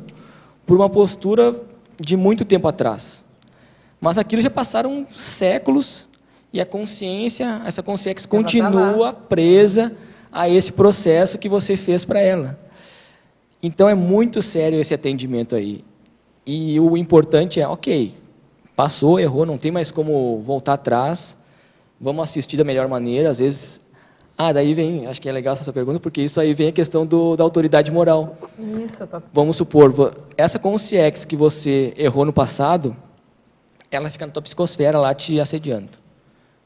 por uma postura de muito tempo atrás. Mas aquilo já passaram séculos e essa consciência continua presa a esse processo que você fez para ela. Então é muito sério esse atendimento aí. E o importante é, ok, passou, errou, não tem mais como voltar atrás, vamos assistir da melhor maneira, às vezes... daí vem, acho que é legal essa sua pergunta, porque isso aí vem a questão da autoridade moral. Isso, tá. Vamos supor, essa consciência que você errou no passado, ela fica na tua psicosfera lá te assediando,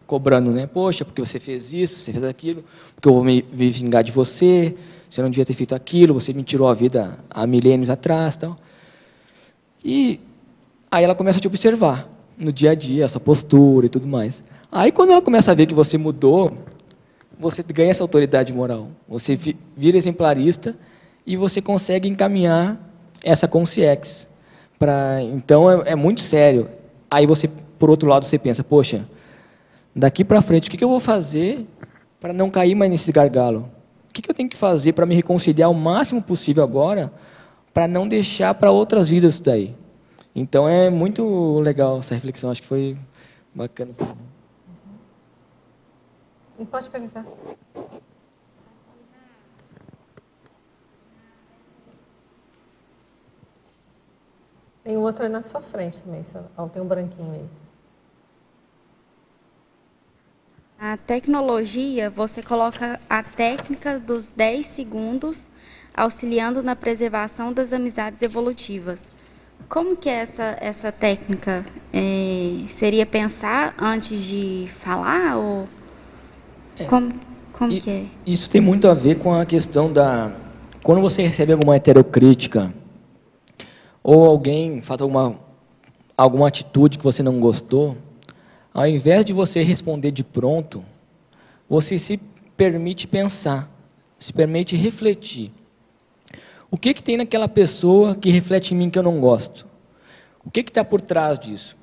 cobrando, né? Poxa, porque você fez isso, você fez aquilo, porque eu vou me vingar de você não devia ter feito aquilo, você me tirou a vida há milênios atrás, tal. E aí ela começa a te observar no dia a dia, essa postura e tudo mais. Aí quando ela começa a ver que você mudou, você ganha essa autoridade moral, você vira exemplarista e você consegue encaminhar essa consciência. Então é muito sério. Aí você, por outro lado, você pensa, poxa, daqui para frente, o que eu vou fazer para não cair mais nesse gargalo? O que eu tenho que fazer para me reconciliar o máximo possível agora, para não deixar para outras vidas isso daí? Então é muito legal essa reflexão, acho que foi bacana. E pode perguntar. Tem outro aí na sua frente também, tem um branquinho aí. A tecnologia, você coloca a técnica dos 10 segundos, auxiliando na preservação das amizades evolutivas. Como que é essa técnica? Seria pensar antes de falar? Ou como que é? Isso tem muito a ver com a questão quando você recebe alguma heterocrítica, ou alguém faz alguma atitude que você não gostou, ao invés de você responder de pronto, você se permite pensar, se permite refletir. O que tem naquela pessoa que reflete em mim que eu não gosto? O que está por trás disso?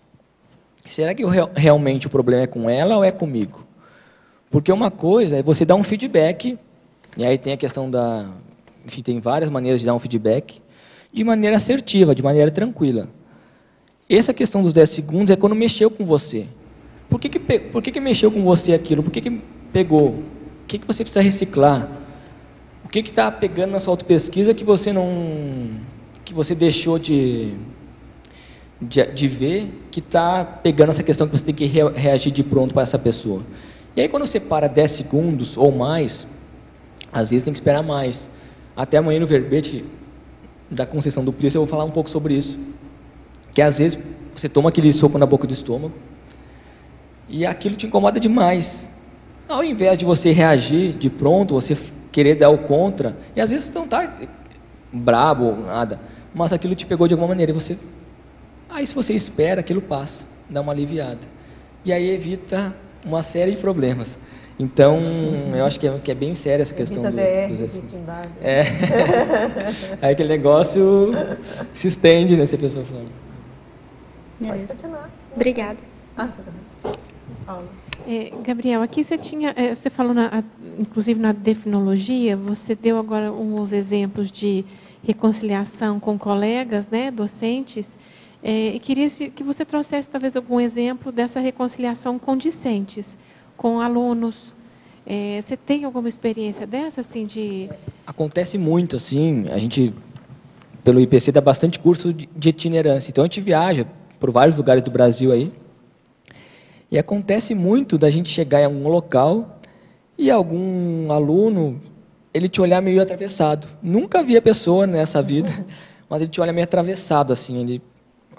Será que realmente o problema é com ela ou é comigo? Porque uma coisa é você dar um feedback, e aí tem a questão enfim, tem várias maneiras de dar um feedback, de maneira assertiva, de maneira tranquila. Essa questão dos 10 segundos é quando mexeu com você. Por que mexeu com você aquilo? Por que pegou? O que você precisa reciclar? O que está pegando na sua autopesquisa que você deixou de ver, que está pegando essa questão que você tem que reagir de pronto para essa pessoa? E aí, quando você para 10 segundos ou mais, às vezes tem que esperar mais. Até amanhã no verbete da Conceição Duplício eu vou falar um pouco sobre isso. Que às vezes você toma aquele soco na boca do estômago e aquilo te incomoda demais. Ao invés de você reagir de pronto, você querer dar o contra, e às vezes você não está brabo ou nada, mas aquilo te pegou de alguma maneira, e você... Aí se você espera, aquilo passa, dá uma aliviada. E aí evita uma série de problemas. Então, eu acho que é bem séria essa questão dos exercícios. Aí aquele negócio se estende, né, se a pessoa fala. Pode continuar. Obrigada. Você também. Paula. Gabriel, aqui você falou, inclusive na definologia, você deu agora uns exemplos de reconciliação com colegas, né, docentes, e queria que você trouxesse talvez algum exemplo dessa reconciliação com discentes, com alunos. Você tem alguma experiência dessa, assim, de... Acontece muito, assim, a gente, pelo IPC, dá bastante curso de itinerância, então a gente viaja por vários lugares do Brasil aí, e acontece muito da gente chegar em algum local e algum aluno, ele te olhar meio atravessado. Nunca vi a pessoa nessa vida, mas ele te olha meio atravessado, assim, ele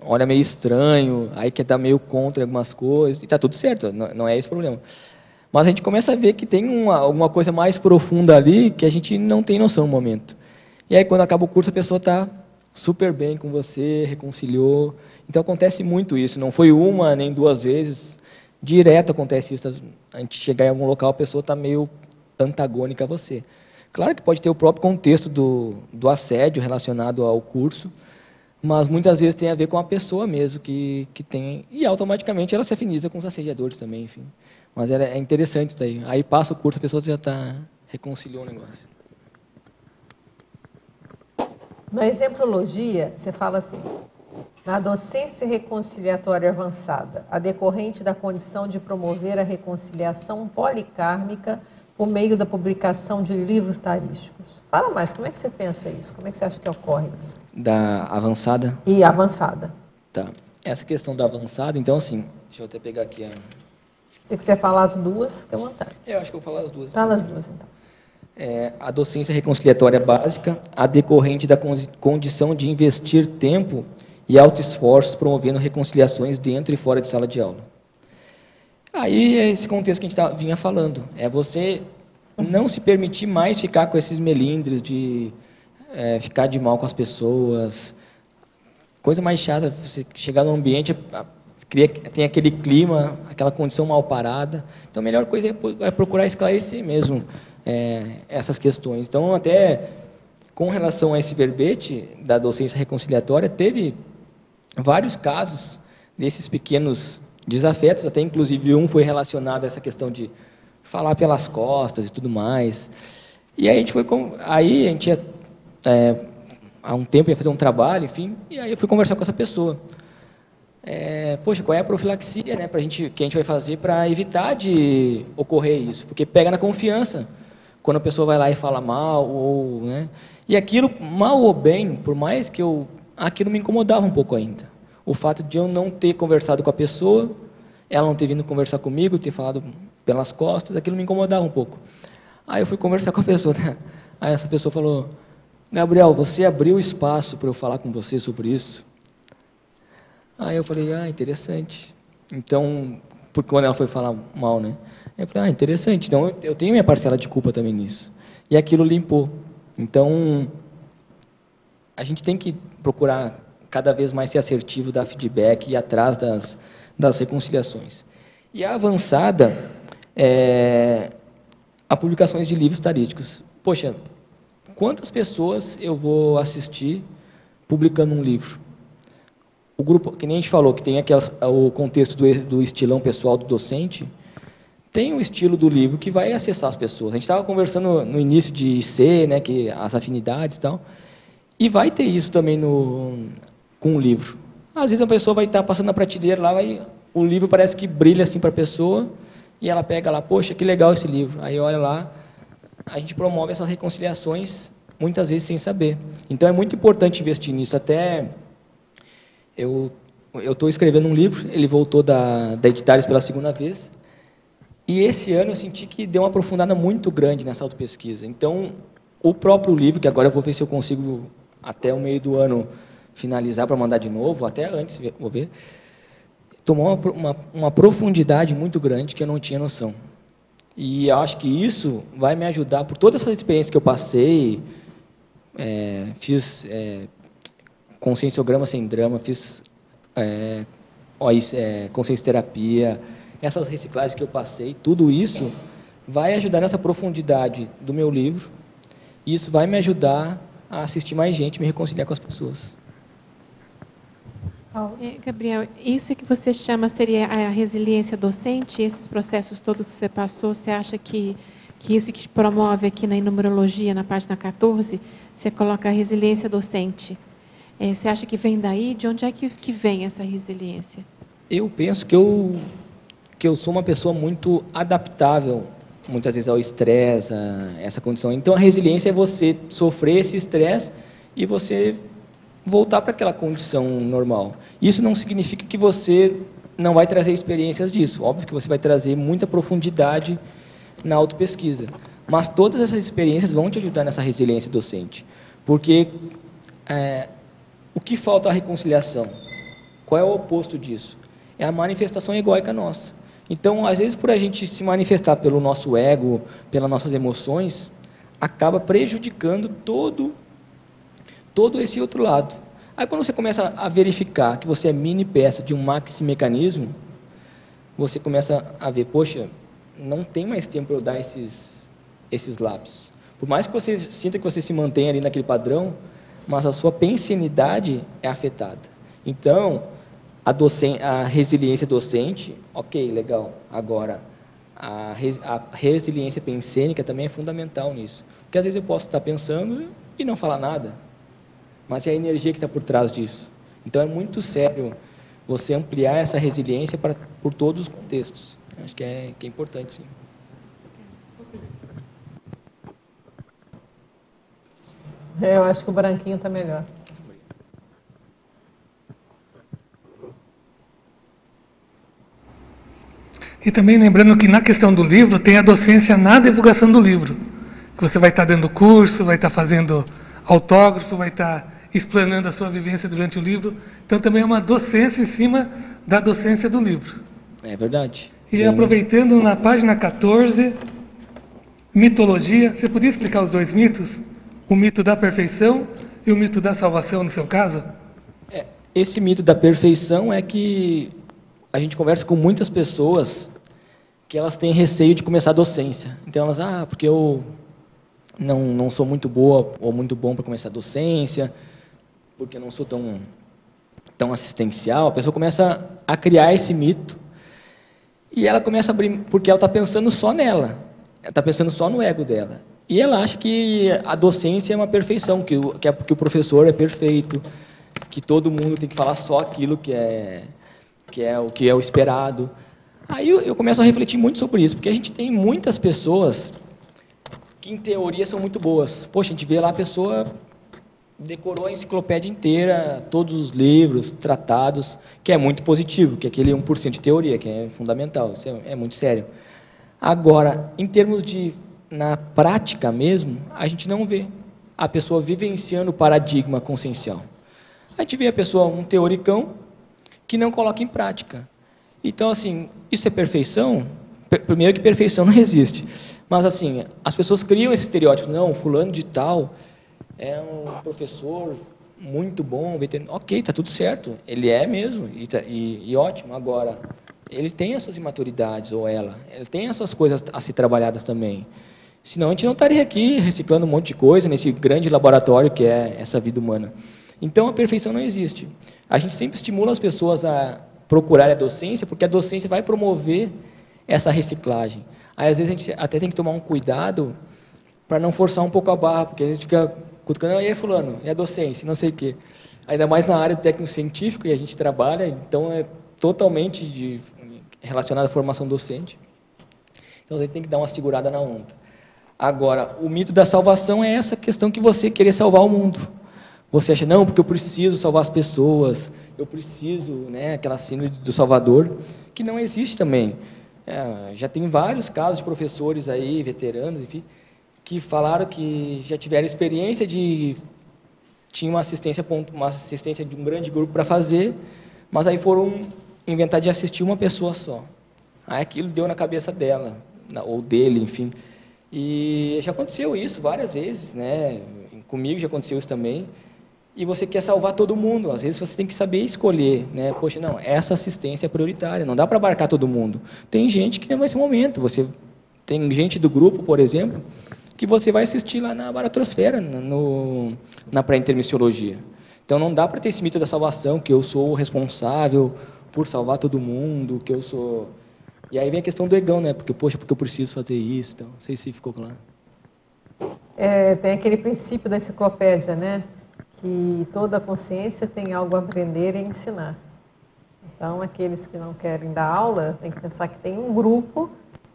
olha meio estranho, aí quer dar meio contra algumas coisas, e está tudo certo, não é esse o problema. Mas a gente começa a ver que tem alguma coisa mais profunda ali que a gente não tem noção no momento. E aí, quando acaba o curso, a pessoa está super bem com você, reconciliou. Então, acontece muito isso, não foi uma nem duas vezes. Direto acontece isso, a gente chegar em algum local, a pessoa está meio antagônica a você. Claro que pode ter o próprio contexto do assédio relacionado ao curso, mas muitas vezes tem a ver com a pessoa mesmo que tem, e automaticamente ela se afiniza com os assediadores também, enfim. Mas é interessante isso aí. Aí passa o curso, a pessoa já reconciliou o negócio. Na exemplologia, você fala assim: na docência reconciliatória avançada, a decorrente da condição de promover a reconciliação policármica por meio da publicação de livros tarísticos. Fala mais, como é que você pensa isso? Como é que você acha que ocorre isso? Da avançada? E avançada. Tá. Essa questão da avançada, então, assim, deixa eu até pegar aqui a... Se quiser falar as duas, fica à vontade. Eu acho que eu vou falar as duas. Fala as duas, então. A docência reconciliatória básica, a decorrente da condição de investir tempo e auto-esforços promovendo reconciliações dentro e fora de sala de aula. Aí é esse contexto que a gente vinha falando. É você não se permitir mais ficar com esses melindres de ficar de mal com as pessoas. Coisa mais chata, você chegar num ambiente, tem aquele clima, aquela condição mal parada. Então, a melhor coisa é procurar esclarecer mesmo essas questões. Então, até com relação a esse verbete da docência reconciliatória, teve vários casos desses pequenos desafetos, até inclusive um foi relacionado a essa questão de falar pelas costas e tudo mais. E aí a gente ia, há um tempo ia fazer um trabalho, enfim, e aí eu fui conversar com essa pessoa. Poxa, qual é a profilaxia, né, que a gente vai fazer para evitar de ocorrer isso? Porque pega na confiança quando a pessoa vai lá e fala mal, né? E aquilo, mal ou bem, por mais que aquilo me incomodava um pouco ainda. O fato de eu não ter conversado com a pessoa, ela não ter vindo conversar comigo, ter falado pelas costas, aquilo me incomodava um pouco. Aí eu fui conversar com a pessoa, né? Aí essa pessoa falou: Gabriel, você abriu espaço para eu falar com você sobre isso? Aí eu falei: interessante. Então, porque quando ela foi falar mal, né? Aí eu falei: interessante. Então eu tenho minha parcela de culpa também nisso. E aquilo limpou. Então, a gente tem que procurar cada vez mais ser assertivo, dar feedback e ir atrás das reconciliações. E a avançada a publicações de livros tarísticos. Poxa, quantas pessoas eu vou assistir publicando um livro? O grupo, que nem a gente falou, que tem o contexto do estilão pessoal do docente, tem o estilo do livro que vai acessar as pessoas. A gente estava conversando no início de IC, né, que as afinidades e tal, e vai ter isso também com o livro. Às vezes a pessoa vai estar passando na prateleira, lá o livro parece que brilha assim para a pessoa, e ela pega lá, poxa, que legal esse livro. Aí olha lá, a gente promove essas reconciliações, muitas vezes sem saber. Então é muito importante investir nisso. Até eu estou escrevendo um livro, ele voltou da Editares pela segunda vez, e esse ano eu senti que deu uma aprofundada muito grande nessa autopesquisa. Então, o próprio livro, que agora eu vou ver se eu consigo, até o meio do ano, finalizar para mandar de novo, até antes, vou ver, tomou uma profundidade muito grande que eu não tinha noção. E eu acho que isso vai me ajudar, por todas essas experiências que eu passei, fiz conscienciograma sem drama, fiz consciencioterapia, essas reciclagens que eu passei, tudo isso vai ajudar nessa profundidade do meu livro, e isso vai me ajudar a assistir mais gente, me reconciliar com as pessoas. Gabriel, isso que você chama seria a resiliência docente? Esses processos todos que você passou, você acha que isso que promove aqui na numerologia, na página 14, você coloca a resiliência docente? Você acha que vem daí? De onde é que vem essa resiliência? Eu penso que eu sou uma pessoa muito adaptável, muitas vezes, ao estresse, a essa condição. Então, a resiliência é você sofrer esse estresse e você voltar para aquela condição normal. Isso não significa que você não vai trazer experiências disso. Óbvio que você vai trazer muita profundidade na autopesquisa. Mas todas essas experiências vão te ajudar nessa resiliência docente. Porque o que falta à reconciliação? Qual é o oposto disso? É a manifestação egóica nossa. Então, às vezes, por a gente se manifestar pelo nosso ego, pelas nossas emoções, acaba prejudicando todo esse outro lado. Aí, quando você começa a verificar que você é mini peça de um maxi mecanismo, você começa a ver, poxa, não tem mais tempo para eu dar esses lapsos. Por mais que você sinta que você se mantém ali naquele padrão, mas a sua pensenidade é afetada. Então, a resiliência docente, ok, legal. Agora, a resiliência pensênica também é fundamental nisso. Porque às vezes eu posso estar pensando e não falar nada, mas é a energia que está por trás disso. Então é muito sério você ampliar essa resiliência por todos os contextos. Acho que é importante, sim. Eu acho que o branquinho está melhor. E também lembrando que na questão do livro tem a docência na divulgação do livro. Que você vai estar dando curso, vai estar fazendo autógrafo, vai estar explanando a sua vivência durante o livro. Então também é uma docência em cima da docência do livro. É verdade. E aproveitando na página 14, mitologia, você podia explicar os dois mitos? O mito da perfeição e o mito da salvação, no seu caso? Esse mito da perfeição é que a gente conversa com muitas pessoas que elas têm receio de começar a docência. Então elas, porque eu não sou muito boa ou muito bom para começar a docência, porque eu não sou tão assistencial. A pessoa começa a criar esse mito e ela começa a abrir, porque ela está pensando só nela, ela está pensando só no ego dela. E ela acha que a docência é uma perfeição, que o professor é perfeito, que todo mundo tem que falar só aquilo que é o esperado. Aí eu começo a refletir muito sobre isso, porque a gente tem muitas pessoas que, em teoria, são muito boas. Poxa, a gente vê lá a pessoa decorou a enciclopédia inteira, todos os livros, tratados, que é muito positivo, que é aquele 1% de teoria, que é fundamental, isso é muito sério. Agora, em termos na prática mesmo, a gente não vê a pessoa vivenciando o paradigma consciencial. A gente vê a pessoa, um teoricão, que não coloca em prática. Então, assim, isso é perfeição? Primeiro que perfeição não existe. Mas, assim, as pessoas criam esse estereótipo. Não, fulano de tal é um professor muito bom, veterinário. Ok, está tudo certo. Ele é mesmo, e ótimo. Agora, ele tem as suas imaturidades, ou ele tem as suas coisas a ser trabalhadas também. Senão, a gente não estaria aqui reciclando um monte de coisa nesse grande laboratório que é essa vida humana. Então, a perfeição não existe. A gente sempre estimula as pessoas a procurarem a docência, porque a docência vai promover essa reciclagem. Aí, às vezes, a gente até tem que tomar um cuidado para não forçar um pouco a barra, porque a gente fica cutucando, e aí, fulano, é a docência, não sei o quê. Ainda mais na área do técnico-científico, e a gente trabalha, então é totalmente relacionado à formação docente. Então, a gente tem que dar uma segurada na onda. Agora, o mito da salvação é essa questão que você querer salvar o mundo. Você acha, não, porque eu preciso salvar as pessoas, eu preciso, né, aquela síndrome do Salvador, que não existe também. Já tem vários casos de professores aí, veteranos, enfim, que falaram que já tiveram experiência tinha uma assistência de um grande grupo para fazer, mas aí foram inventar de assistir uma pessoa só. Aí aquilo deu na cabeça dela, ou dele, enfim. E já aconteceu isso várias vezes, né? Comigo já aconteceu isso também. E você quer salvar todo mundo. Às vezes você tem que saber escolher, né? Poxa, não, essa assistência é prioritária, não dá para abarcar todo mundo. Tem gente que não vai ser momento. Tem gente do grupo, por exemplo, que você vai assistir lá na baratrosfera, na pré-intermissiologia. Então não dá para ter esse mito da salvação, que eu sou o responsável por salvar todo mundo, que eu sou... E aí vem a questão do egão, né? Porque, poxa, porque eu preciso fazer isso, então, não sei se ficou claro. Tem aquele princípio da enciclopédia, né? Que toda consciência tem algo a aprender e ensinar. Então, aqueles que não querem dar aula, tem que pensar que tem um grupo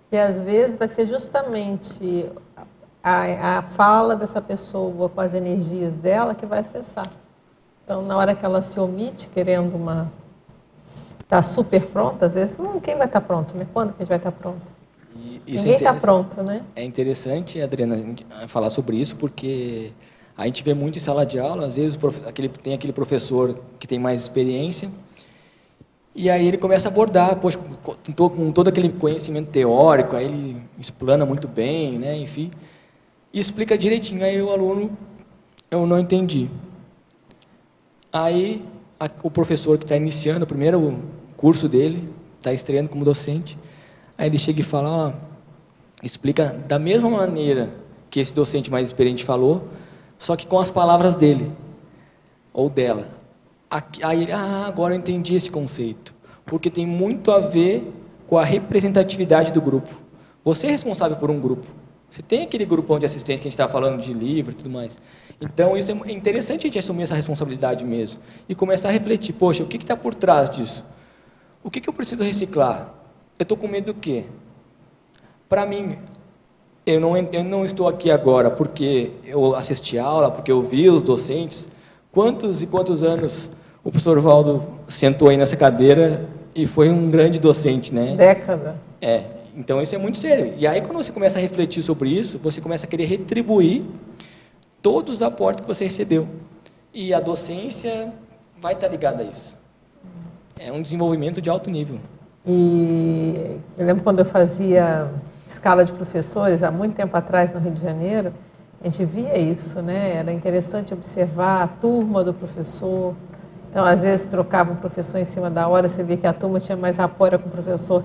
que, às vezes, vai ser justamente a fala dessa pessoa com as energias dela que vai acessar. Então, na hora que ela se omite, querendo tá super pronta, às vezes, quem vai estar pronto, né? Quando que a gente vai estar pronto? Ninguém está pronto, né? É interessante, Adriana, falar sobre isso, porque a gente vê muito em sala de aula, às vezes tem aquele professor que tem mais experiência, e aí ele começa a abordar, poxa, com todo aquele conhecimento teórico, aí ele explana muito bem, né, enfim, e explica direitinho, aí o aluno, eu não entendi. Aí o professor que está iniciando o primeiro curso dele, está estreando como docente, aí ele chega e fala, explica da mesma maneira que esse docente mais experiente falou, só que com as palavras dele, ou dela. Aí ele, agora eu entendi esse conceito, porque tem muito a ver com a representatividade do grupo. Você é responsável por um grupo. Você tem aquele grupão de assistentes que a gente está falando de livro e tudo mais. Então, isso é interessante a gente assumir essa responsabilidade mesmo e começar a refletir, poxa, o que está por trás disso? O que eu preciso reciclar? Eu estou com medo do quê? Para mim, eu não estou aqui agora porque eu assisti a aula, porque eu vi os docentes. Quantos e quantos anos o professor Valdo sentou aí nessa cadeira e foi um grande docente, né? Década. Então isso é muito sério. E aí, quando você começa a refletir sobre isso, você começa a querer retribuir todos os aportes que você recebeu. E a docência vai estar ligada a isso. É um desenvolvimento de alto nível. E eu lembro quando eu fazia escala de professores, há muito tempo atrás, no Rio de Janeiro, a gente via isso, né? Era interessante observar a turma do professor. Então, às vezes, trocava o professor em cima da hora, você via que a turma tinha mais rapport com o professor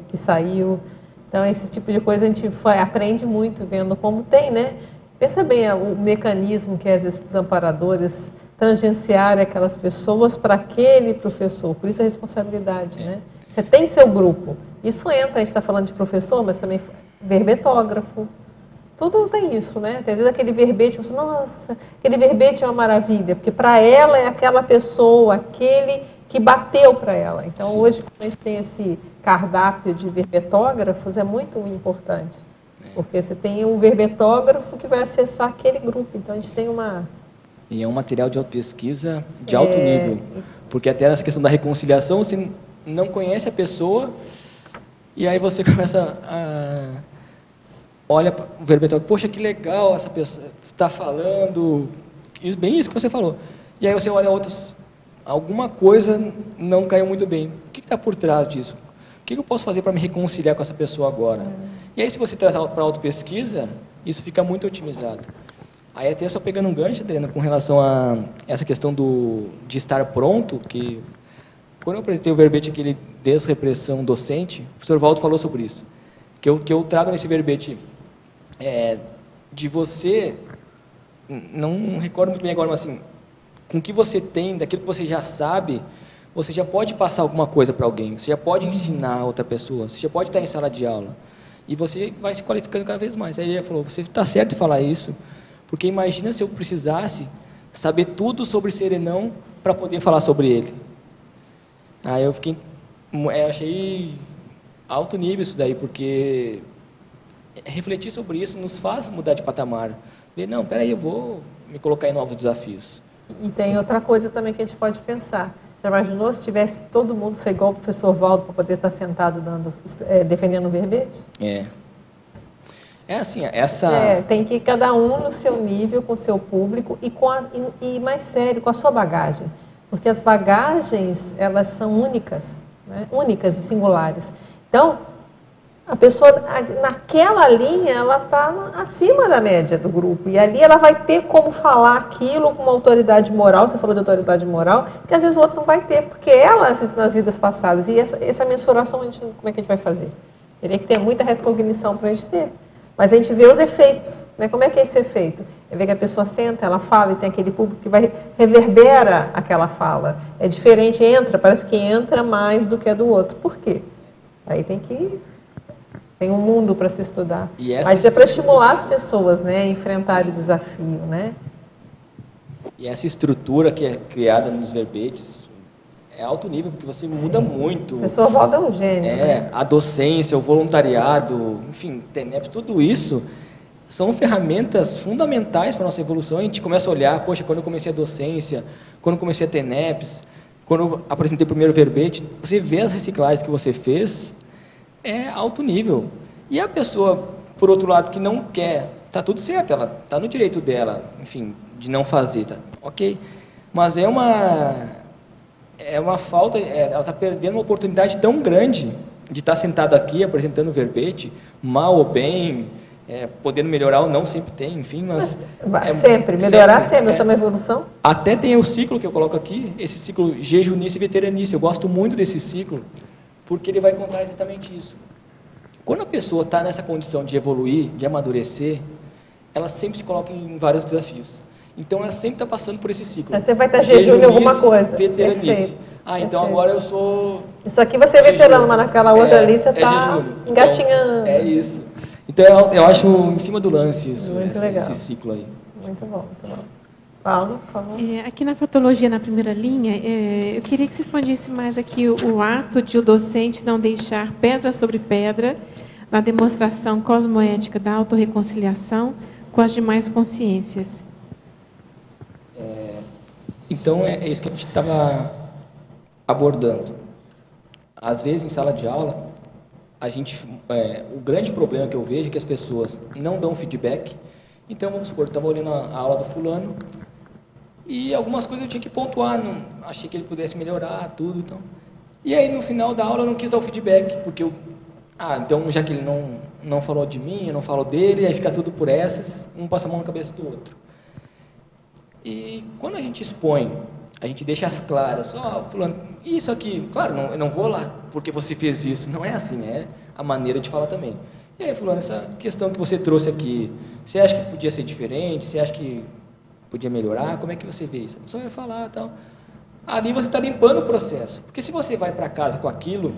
que saiu. Então, esse tipo de coisa a gente aprende muito vendo como tem, né? Pensa bem o mecanismo que, às vezes, os amparadores tangenciarem aquelas pessoas para aquele professor. Por isso a responsabilidade, né? Você tem seu grupo. Isso entra, a gente está falando de professor, mas também verbetógrafo. Tudo tem isso, né? Tem vezes aquele verbete, você, nossa, aquele verbete é uma maravilha, porque para ela é aquela pessoa, aquele que bateu para ela. Então, sim, hoje, quando a gente tem esse cardápio de verbetógrafos, é muito importante. Porque você tem o verbetógrafo que vai acessar aquele grupo. Então, a gente tem uma... E é um material de pesquisa de alto nível. Porque até nessa questão da reconciliação, você não conhece a pessoa e aí você começa a... Olha para o verbetógrafo, poxa, que legal essa pessoa está falando, bem isso que você falou. E aí você olha outros, alguma coisa não caiu muito bem. O que está por trás disso? O que eu posso fazer para me reconciliar com essa pessoa agora? E aí, se você traz para a autopesquisa, isso fica muito otimizado. Aí, até só pegando um gancho, Adriana, com relação a essa questão de estar pronto, que quando eu apresentei o verbete aquele desrepressão docente, o professor Valdo falou sobre isso. Que eu trago nesse verbete de você, não recordo muito bem agora, mas assim, com o que você tem, daquilo que você já sabe, você já pode passar alguma coisa para alguém, você já pode ensinar a outra pessoa, você já pode estar em sala de aula. E você vai se qualificando cada vez mais. Aí ele falou, você está certo em falar isso, porque imagina se eu precisasse saber tudo sobre serenão para poder falar sobre ele. Aí eu achei alto nível isso daí, porque refletir sobre isso nos faz mudar de patamar. Falei, não, peraí, eu vou me colocar em novos desafios. E tem outra coisa também que a gente pode pensar. Já imaginou se tivesse todo mundo ser igual o professor Valdo para poder estar sentado defendendo o verbete? É assim, tem que ir cada um no seu nível, com o seu público e mais sério, com a sua bagagem. Porque as bagagens, elas são únicas, né? Únicas e singulares. Então, a pessoa, naquela linha, ela está acima da média do grupo. E ali ela vai ter como falar aquilo com uma autoridade moral. Você falou de autoridade moral, que às vezes o outro não vai ter, porque ela fez nas vidas passadas. E essa mensuração, como é que a gente vai fazer? Teria que ter muita retrocognição para a gente ter. Mas a gente vê os efeitos, né? Como é que é esse efeito? É ver que a pessoa senta, ela fala e tem aquele público que reverbera aquela fala. É diferente, parece que entra mais do que a do outro. Por quê? Aí tem um mundo para se estudar. Mas é para estimular as pessoas, né, a enfrentar o desafio, né? E essa estrutura que é criada nos verbetes é alto nível, porque você muda muito. O professor Valdo é um gênio. Né? A docência, o voluntariado, enfim, TENEP, tudo isso são ferramentas fundamentais para a nossa evolução. A gente começa a olhar, poxa, quando eu comecei a docência, quando eu comecei a TENEPs, quando eu apresentei o primeiro verbete, você vê as reciclagens que você fez, é alto nível. E a pessoa, por outro lado, que não quer, está tudo certo, ela está no direito dela, enfim, de não fazer, tá? Ok. Mas é uma falta, ela está perdendo uma oportunidade tão grande de estar sentada aqui apresentando o verbete, mal ou bem, podendo melhorar ou não, sempre tem, enfim, mas sempre, melhorar sempre, essa é uma evolução. Até tem o ciclo que eu coloco aqui, esse ciclo jejunice e veteranice, eu gosto muito desse ciclo, porque ele vai contar exatamente isso. Quando a pessoa está nessa condição de evoluir, de amadurecer, ela sempre se coloca em vários desafios. Então, ela sempre está passando por esse ciclo. Você vai estar jejum em alguma coisa. Veteranice. Então agora eu sou... Isso aqui você é veterano, mas naquela outra ali você está engatinhando. Então, é isso. Então, eu acho em cima do lance isso, esse ciclo aí. Muito bom, muito bom. Paulo, por favor. Aqui na fatologia, na primeira linha, eu queria que você expandisse mais aqui o ato de o docente não deixar pedra sobre pedra na demonstração cosmoética da autorreconciliação com as demais consciências. Então, é isso que a gente estava abordando. Às vezes, em sala de aula, o grande problema que eu vejo é que as pessoas não dão feedback. Então, vamos supor, eu estava olhando a aula do fulano e algumas coisas eu tinha que pontuar, achei que ele pudesse melhorar, tudo. Então. E aí, no final da aula, eu não quis dar o feedback, porque então, já que ele não falou de mim, eu não falo dele, aí fica tudo por essas, um passa a mão na cabeça do outro. E quando a gente expõe, a gente deixa as claras, fulano, isso aqui, claro, eu não vou lá porque você fez isso, não é assim, é a maneira de falar também. E aí, fulano, essa questão que você trouxe aqui, você acha que podia ser diferente, você acha que podia melhorar, como é que você vê isso? A pessoa vai falar e tal. Ali você está limpando o processo, porque se você vai para casa com aquilo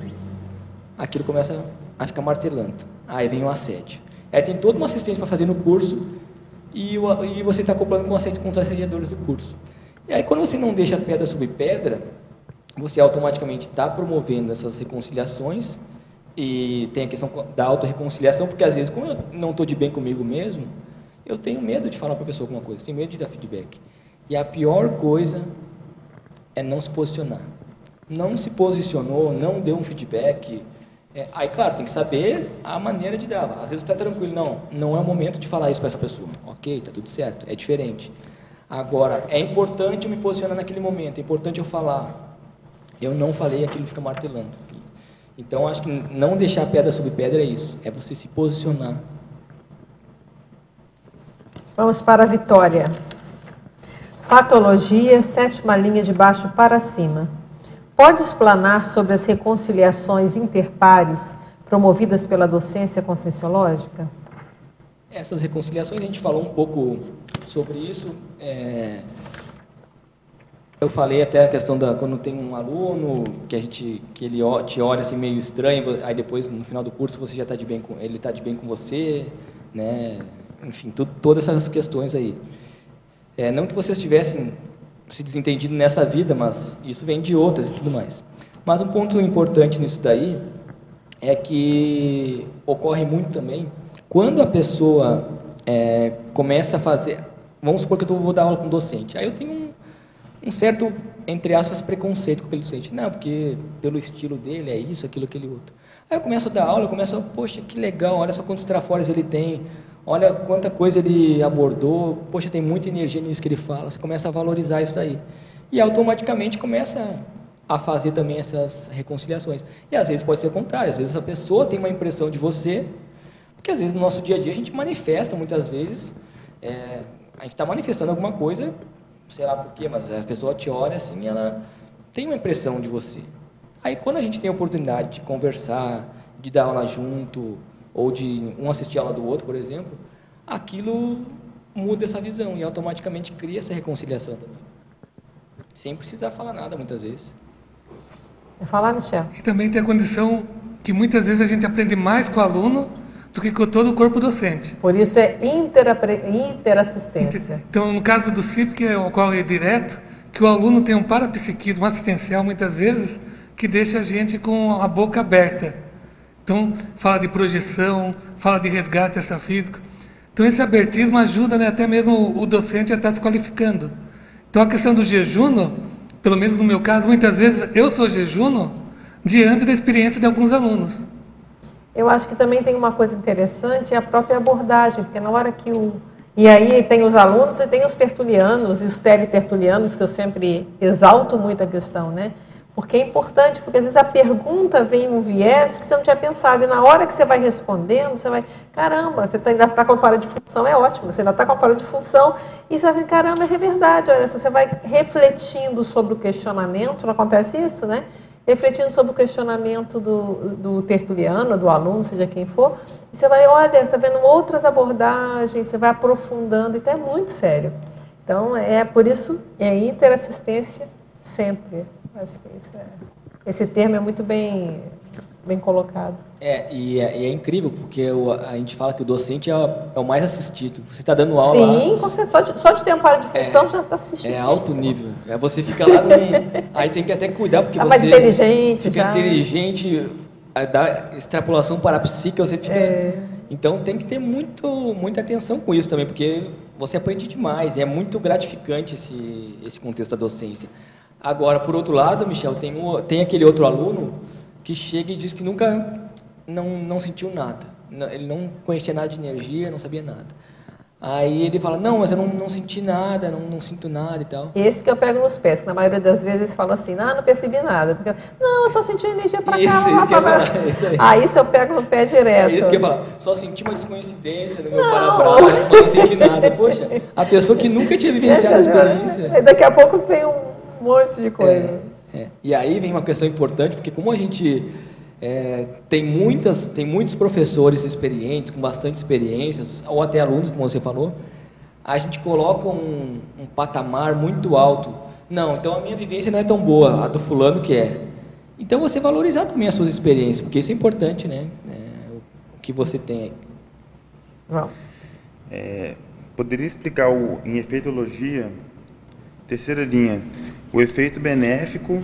começa a ficar martelando, aí vem o assédio. Aí tem toda uma assistência para fazer no curso, e você está acoplando com os assediadores do curso. E aí, quando você não deixa pedra sobre pedra, você automaticamente está promovendo essas reconciliações, e tem a questão da autorreconciliação, porque às vezes, como eu não estou de bem comigo mesmo, eu tenho medo de falar para a pessoa alguma coisa, tenho medo de dar feedback. E a pior coisa é não se posicionar. Não se posicionou, não deu um feedback. Aí, claro, tem que saber a maneira de dar. Às vezes está tranquilo, não é o momento de falar isso para essa pessoa. Ok, está tudo certo, é diferente. Agora, é importante eu me posicionar naquele momento, é importante eu falar. Eu não falei, aquilo fica martelando. Então, acho que não deixar pedra sobre pedra é isso, é você se posicionar. Vamos para a Vitória. Fatologia, 7ª linha de baixo para cima. Pode explanar sobre as reconciliações interpares promovidas pela docência conscienciológica? Essas reconciliações, a gente falou um pouco sobre isso. eu falei até a questão da quando tem um aluno que ele te olha assim meio estranho, aí depois no final do curso você já está ele está de bem com você, né? Enfim, todas essas questões aí. Não que vocês tivessem se desentendido nessa vida, mas isso vem de outras e tudo mais. Mas um ponto importante nisso daí é que ocorre muito também quando a pessoa começa a fazer... Vamos supor que eu vou dar aula com um docente. Aí eu tenho um certo, entre aspas, preconceito com aquele docente. Não, porque pelo estilo dele é isso, aquilo, aquele outro. Aí eu começo a dar aula, eu começo a... Poxa, que legal, olha só quantos trafores ele tem, olha quanta coisa ele abordou, poxa, tem muita energia nisso que ele fala. Você começa a valorizar isso daí. E automaticamente começa a fazer também essas reconciliações. E às vezes pode ser o contrário, às vezes a pessoa tem uma impressão de você, porque às vezes no nosso dia a dia a gente manifesta, muitas vezes, a gente está manifestando alguma coisa, sei lá por quê, mas a pessoa te olha assim, ela tem uma impressão de você. Aí quando a gente tem a oportunidade de conversar, de dar aula junto, ou de um assistir a aula do outro, por exemplo, aquilo muda essa visão e automaticamente cria essa reconciliação também. Sem precisar falar nada, muitas vezes. Vai falar, Michel? E também tem a condição que muitas vezes a gente aprende mais com o aluno do que com todo o corpo docente. Por isso é interassistência. Então, no caso do CIP, que ocorre direto, que o aluno tem um parapsiquismo assistencial, muitas vezes, que deixa a gente com a boca aberta. Então, fala de projeção, fala de resgate extrafísico. Então, esse abertismo ajuda, né, até mesmo o docente a estar se qualificando. Então, a questão do jejuno, pelo menos no meu caso, muitas vezes eu sou jejuno diante da experiência de alguns alunos. Eu acho que também tem uma coisa interessante, é a própria abordagem, porque na hora que E aí tem os alunos e tem os tertulianos, e os teletertulianos, que eu sempre exalto muito a questão, né? Porque é importante, porque às vezes a pergunta vem em um viés que você não tinha pensado, e na hora que você vai respondendo, você vai, caramba, você ainda está com a parada de função, é ótimo, você ainda está com a parada de função, e você vai ver, caramba, é verdade, olha, se você vai refletindo sobre o questionamento, não acontece isso, né? Refletindo sobre o questionamento do tertuliano, do aluno, seja quem for, e você vai, olha, você está vendo outras abordagens, você vai aprofundando, então é muito sério. Então, por isso, interassistência sempre. Acho que esse termo é muito bem colocado. E é incrível, porque a gente fala que o docente é o mais assistido. Você está dando aula... Sim, com certeza. Só de ter um par de função já está assistindo. É alto nível. Você fica lá... Aí tem que até cuidar, porque mais inteligente fica inteligente, dá extrapolação parapsíquica, você fica... Então tem que ter muita atenção com isso também, porque você aprende demais. E é muito gratificante esse contexto da docência. Agora, por outro lado, Michel, tem aquele outro aluno que chega e diz que nunca não sentiu nada. Ele não conhecia nada de energia, não sabia nada. Aí ele fala, não, mas eu não senti nada, não sinto nada e tal. Esse que eu pego nos pés, que na maioria das vezes eles falam assim, não percebi nada. Não, eu só senti energia para cá. Aí isso eu pego no pé direto. Isso que eu falo, só senti uma descoincidência no meu para-brasa, não senti nada. Poxa, a pessoa que nunca tinha vivenciado a experiência. Daqui a pouco tem um monte de coisa. E aí vem uma questão importante, porque como a gente tem muitos professores experientes, com bastante experiências, ou até alunos, como você falou, a gente coloca um patamar muito alto. Não, então a minha vivência não é tão boa, a do fulano que é. Então você valorizar também as suas experiências, porque isso é importante, né? O que você tem aí. Poderia explicar em efeitologia, terceira linha, o efeito benéfico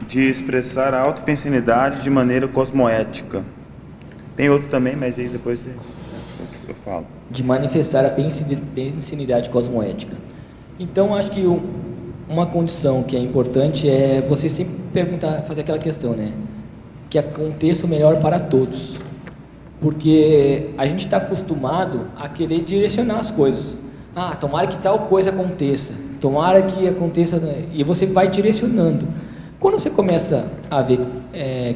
de expressar a autopensinidade de maneira cosmoética. Tem outro também, mas aí depois eu falo. De manifestar a pensinidade cosmoética. Então, acho que uma condição que é importante é você sempre fazer aquela questão, né? Que aconteça o melhor para todos. Porque a gente está acostumado a querer direcionar as coisas. Tomara que tal coisa aconteça. Tomara que aconteça... E você vai direcionando. Quando você começa a ver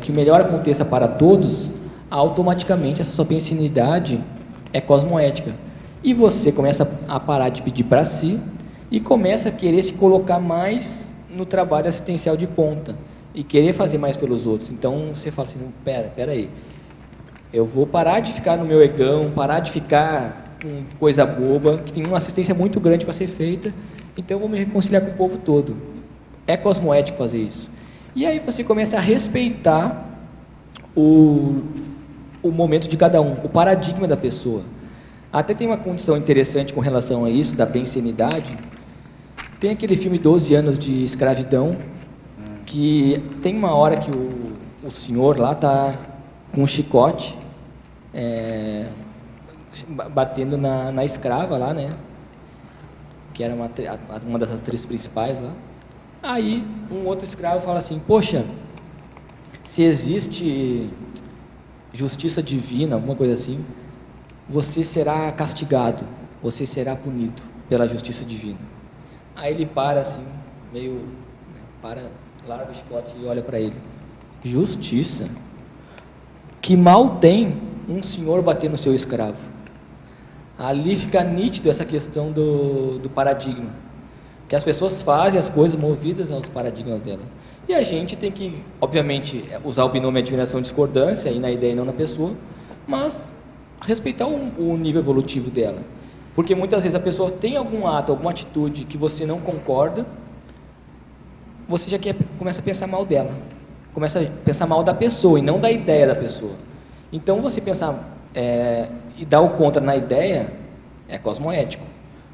que o melhor aconteça para todos, automaticamente essa sua pensinidade é cosmoética. E você começa a parar de pedir para si e começa a querer se colocar mais no trabalho assistencial de ponta e querer fazer mais pelos outros. Então você fala assim, pera aí, eu vou parar de ficar no meu egão, parar de ficar com coisa boba, que tem uma assistência muito grande para ser feita, então eu vou me reconciliar com o povo todo. é cosmoético fazer isso. E aí você começa a respeitar o momento de cada um, o paradigma da pessoa. Até tem uma condição interessante com relação a isso, da pensenidade. Tem aquele filme 12 anos de escravidão, que tem uma hora que o senhor lá está com um chicote, batendo na escrava lá, né? Que era uma das atrizes principais lá. Aí um outro escravo fala assim: poxa, se existe justiça divina, alguma coisa assim, você será castigado, você será punido pela justiça divina. Aí ele para assim, meio, larga o chicote e olha para ele. Justiça? Que mal tem um senhor bater no seu escravo? Ali fica nítido essa questão do paradigma, que as pessoas fazem as coisas movidas aos paradigmas dela. E a gente tem que, obviamente, usar o binômio admiração e discordância, aí na ideia e não na pessoa, mas respeitar o nível evolutivo dela. Porque muitas vezes a pessoa tem algum ato, alguma atitude que você não concorda, você já começa a pensar mal dela. Começa a pensar mal da pessoa e não da ideia da pessoa. Então, você pensar e dar o contra na ideia é cosmoético.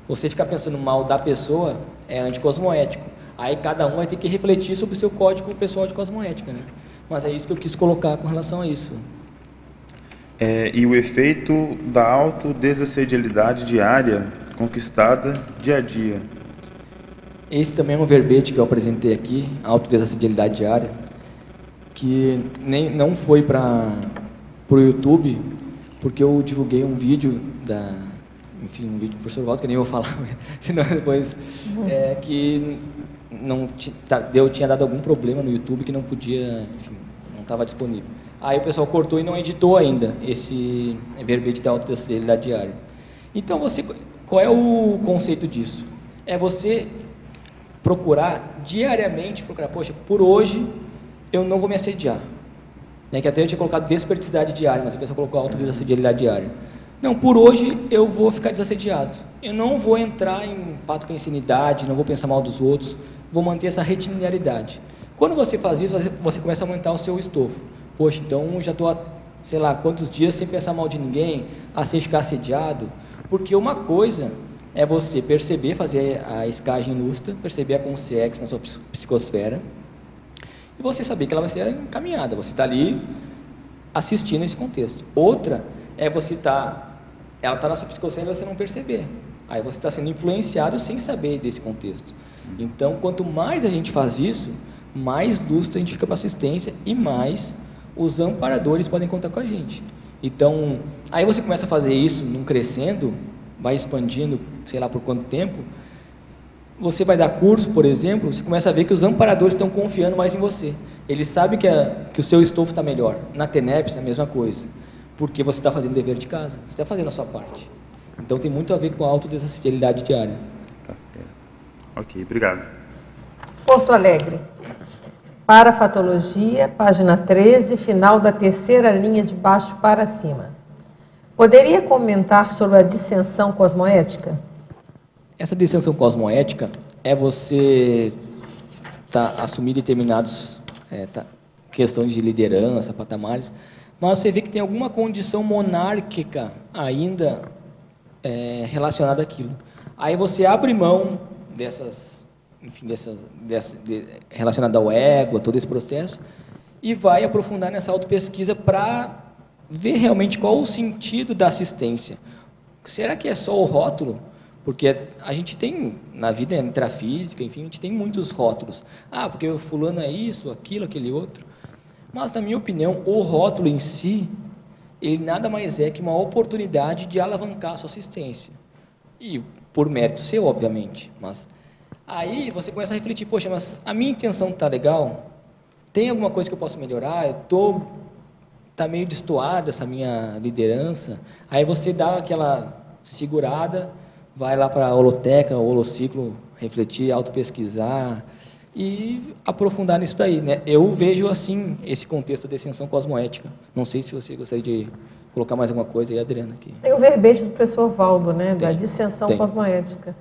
Você ficar pensando mal da pessoa é anticosmoético. Aí cada um vai ter que refletir sobre o seu código pessoal de cosmoética, né? Mas é isso que eu quis colocar com relação a isso. E o efeito da autodesassedialidade diária conquistada dia a dia. Esse também é um verbete que eu apresentei aqui, autodesassedialidade diária, que não foi para o YouTube, porque eu divulguei um vídeo um vídeo do professor Walter, que nem vou falar, senão depois, que tinha dado algum problema no YouTube que não podia, enfim, não estava disponível. Aí o pessoal cortou e não editou ainda esse verbete da autodesassedialidade diária. Então, qual é o conceito disso? É você procurar diariamente, poxa, por hoje eu não vou me assediar. Que até eu tinha colocado desperticidade diária, mas a pessoa colocou autodesassedialidade diária. Não, por hoje eu vou ficar desassediado. Eu não vou entrar em patopensinidade, não vou pensar mal dos outros, vou manter essa retilinearidade. Quando você faz isso, você começa a aumentar o seu estofo. Poxa, então já estou há, sei lá, quantos dias sem pensar mal de ninguém, sem ficar assediado. Porque uma coisa é você perceber, fazer a escagem lusta, perceber a consciência na sua psicosfera, e você saber que ela vai ser encaminhada. Você está ali assistindo esse contexto. Outra é ela está na sua psicosfera e você não perceber. Aí você está sendo influenciado sem saber desse contexto. Então, quanto mais a gente faz isso, mais lustro a gente fica para assistência e mais os amparadores podem contar com a gente. Então, aí você começa a fazer isso, num crescendo, vai expandindo, sei lá por quanto tempo. Você vai dar curso, por exemplo, você começa a ver que os amparadores estão confiando mais em você. Eles sabem que o seu estofo está melhor. Na TENEPS é a mesma coisa, porque você está fazendo o dever de casa, você está fazendo a sua parte. Então tem muito a ver com a autodesassedialidade diária. Tá certo. Ok, obrigado. Porto Alegre. Parafatologia, página 13, final da terceira linha de baixo para cima. Poderia comentar sobre a dissensão cosmoética? Essa dissensão cosmoética é você assumir determinados questões de liderança, patamares, mas você vê que tem alguma condição monárquica ainda relacionada àquilo. Aí você abre mão relacionada ao ego, a todo esse processo, e vai aprofundar nessa autopesquisa para ver realmente qual o sentido da assistência. Será que é só o rótulo? Porque a gente tem, na vida intrafísica, enfim, a gente tem muitos rótulos. Porque o fulano é isso, aquilo, aquele outro. Mas, na minha opinião, o rótulo em si, ele nada mais é que uma oportunidade de alavancar a sua assistência. E por mérito seu, obviamente. Mas aí você começa a refletir, poxa, mas a minha intenção está legal? Tem alguma coisa que eu posso melhorar? Está meio destoada essa minha liderança? Aí você dá aquela segurada, vai lá para a holoteca, o holociclo, refletir, autopesquisar e aprofundar nisso daí, né? Eu vejo assim esse contexto da ascensão cosmoética. Não sei se você gostaria de colocar mais alguma coisa aí, Adriana. Aqui. Tem o verbete do professor Valdo, né? Da dissensão cosmoética.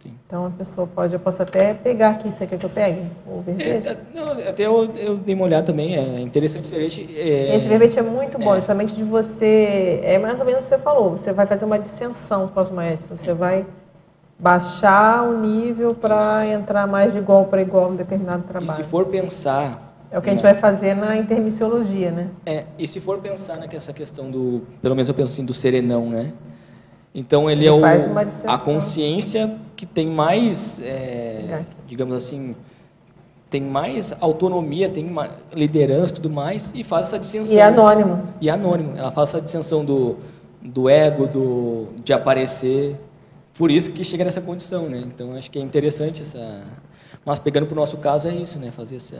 Sim. Então a pessoa pode, eu posso até pegar aqui, você quer que eu pegue o verbete? Até eu dei uma olhada também, é interessante, diferente. Esse verbete é muito bom, é. justamente de você, é mais ou menos o que você falou, você vai fazer uma dissensão cosmoética, você vai baixar o nível para entrar mais de igual para igual em determinado E trabalho. se for pensar... É o que a gente vai fazer na intermissiologia, né? E se for pensar nessa questão do, pelo menos eu penso assim, do serenão, né? Então ele faz uma dissensão. A consciência que tem mais, digamos assim, tem mais autonomia, tem mais liderança e tudo mais, e faz essa dissensão. E anônimo. E anônimo. Ela faz essa dissensão do ego, de aparecer. Por isso que chega nessa condição, né? Então acho que é interessante essa... Mas pegando para o nosso caso é isso, né? Fazer essa...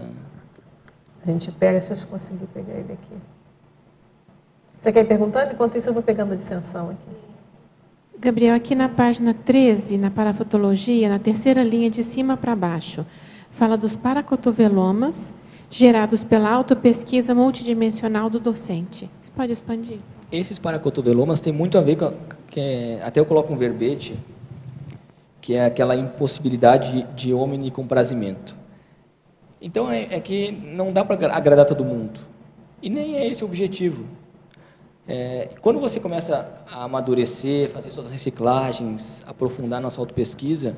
A gente pega, se eu conseguir pegar ele aqui. Você quer ir perguntando? Enquanto isso eu vou pegando a dissensão aqui. Gabriel, aqui na página 13, na parafotologia, na terceira linha de cima para baixo, fala dos paracotovelomas gerados pela autopesquisa multidimensional do docente. Você pode expandir? Esses paracotovelomas têm muito a ver com... até eu coloco um verbete, que é aquela impossibilidade de omnicomprazimento. Então, é que não dá para agradar todo mundo. E nem é esse o objetivo. Quando você começa a amadurecer, fazer suas reciclagens, aprofundar na sua autopesquisa,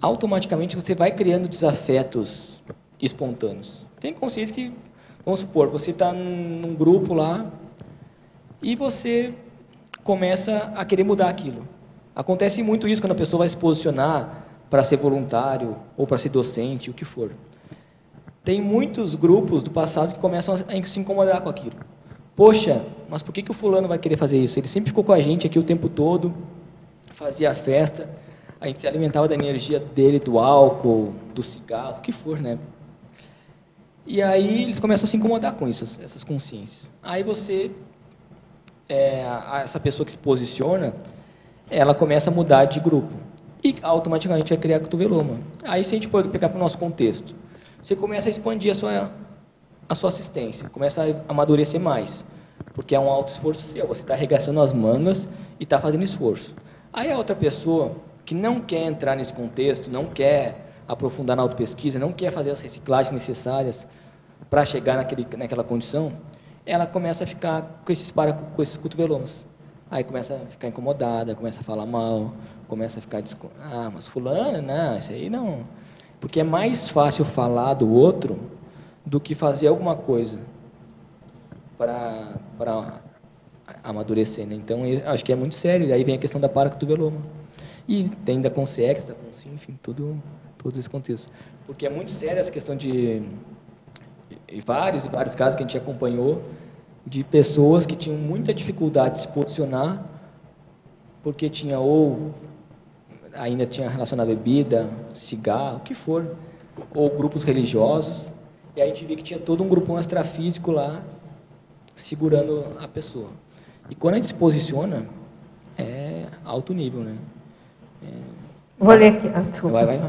automaticamente você vai criando desafetos espontâneos. Tem consciência que, vamos supor, você está num grupo lá e você começa a querer mudar aquilo. Acontece muito isso quando a pessoa vai se posicionar para ser voluntário ou para ser docente, o que for. Tem muitos grupos do passado que começam a se incomodar com aquilo. Poxa, mas por que o fulano vai querer fazer isso? Ele sempre ficou com a gente aqui o tempo todo, fazia a festa, a gente se alimentava da energia dele, do álcool, do cigarro, o que for, né? E aí eles começam a se incomodar com isso, essas consciências. Aí você, essa pessoa que se posiciona, ela começa a mudar de grupo. E automaticamente vai criar cotoveloma. Aí se a gente pode pegar para o nosso contexto, você começa a expandir a sua assistência, começa a amadurecer mais, porque é um alto esforço seu, você está arregaçando as mangas e está fazendo esforço. Aí a outra pessoa que não quer entrar nesse contexto, não quer aprofundar na autopesquisa, não quer fazer as reciclagens necessárias para chegar naquela condição, ela começa a ficar com esses cotovelomas. Aí começa a ficar incomodada, começa a falar mal, começa a ficar... mas fulano, não, isso aí não... Porque é mais fácil falar do outro do que fazer alguma coisa para amadurecer, né? Então, eu acho que é muito sério. Aí vem a questão da paracotoveloma. E tem da Consex, da Consim, enfim, todo esse contexto. Porque é muito séria essa questão de vários casos que a gente acompanhou de pessoas que tinham muita dificuldade de se posicionar porque tinha ainda tinha relacionado a bebida, cigarro, o que for, ou grupos religiosos, e aí a gente via que tinha todo um grupão extrafísico lá segurando a pessoa. E quando a gente se posiciona, é alto nível, né? Vou ler aqui. Desculpa. Vai.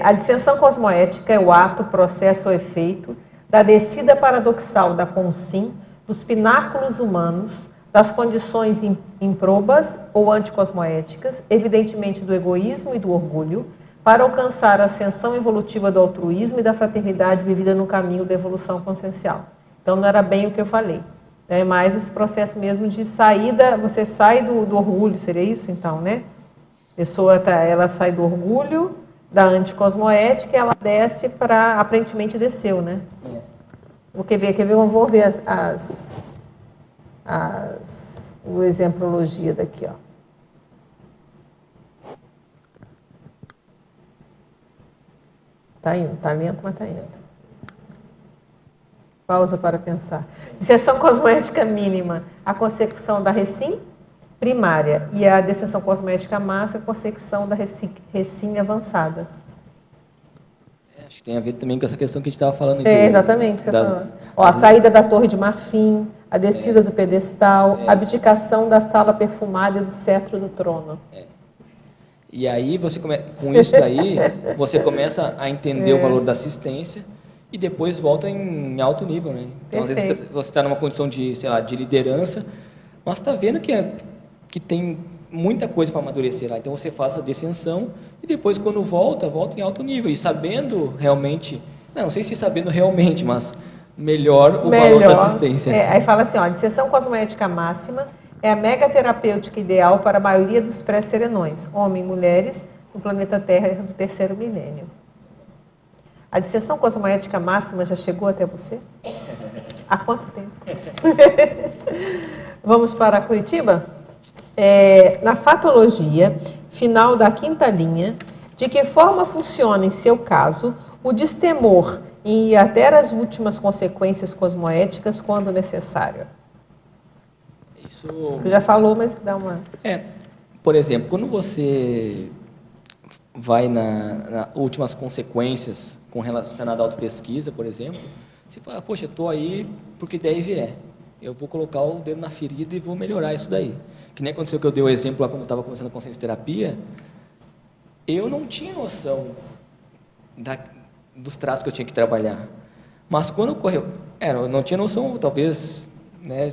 A dissensão cosmoética é o ato, processo ou efeito da descida paradoxal da consim dos pináculos humanos, das condições improbas ou anticosmoéticas, evidentemente do egoísmo e do orgulho, para alcançar a ascensão evolutiva do altruísmo e da fraternidade vivida no caminho da evolução consciencial. Então, não era bem o que eu falei. É mais esse processo mesmo de saída, você sai do orgulho, seria isso então, né? A pessoa, ela sai do orgulho, da anticosmoética, e ela desce para, aparentemente desceu, né? Quer ver, eu vou ver o exemplologia daqui, ó. Tá indo, tá lento, mas tá indo. Pausa para pensar. Dissensão cosmoética mínima, a consecução da recim primária, e a dissensão cosmoética máxima, a consecução da recim avançada. Acho que tem a ver também com essa questão que a gente estava falando. Exatamente, você falou. Ó, a saída da torre de marfim, a descida do pedestal, a abdicação da sala perfumada e do cetro do trono. E aí, com isso daí, você começa a entender o valor da assistência e depois volta em alto nível, né? Então, às vezes, você está numa condição de, sei lá, de liderança, mas está vendo que tem muita coisa para amadurecer lá. Então, você faz a descensão e depois, quando volta em alto nível. E sabendo realmente, não sei se sabendo realmente, mas melhor o valor da assistência. Aí fala assim, ó, a disseção cosmoética máxima é a megaterapêutica ideal para a maioria dos pré-serenões, homens e mulheres, no planeta Terra do terceiro milênio. A disseção cosmoética máxima já chegou até você? Há quanto tempo? Vamos para Curitiba? Na fatologia, final da quinta linha, de que forma funciona, em seu caso, o destemor em ir até as últimas consequências cosmoéticas quando necessário? Isso... Você já falou, mas dá uma... Por exemplo, quando você vai nas últimas consequências com relação à autopesquisa, por exemplo, você fala, poxa, estou aí porque deve eu vou colocar o dedo na ferida e vou melhorar isso daí. Que nem aconteceu que eu dei o exemplo lá quando eu estava começando a consciência terapia, eu não tinha noção dos traços que eu tinha que trabalhar. Mas quando ocorreu, eu não tinha noção, talvez, né,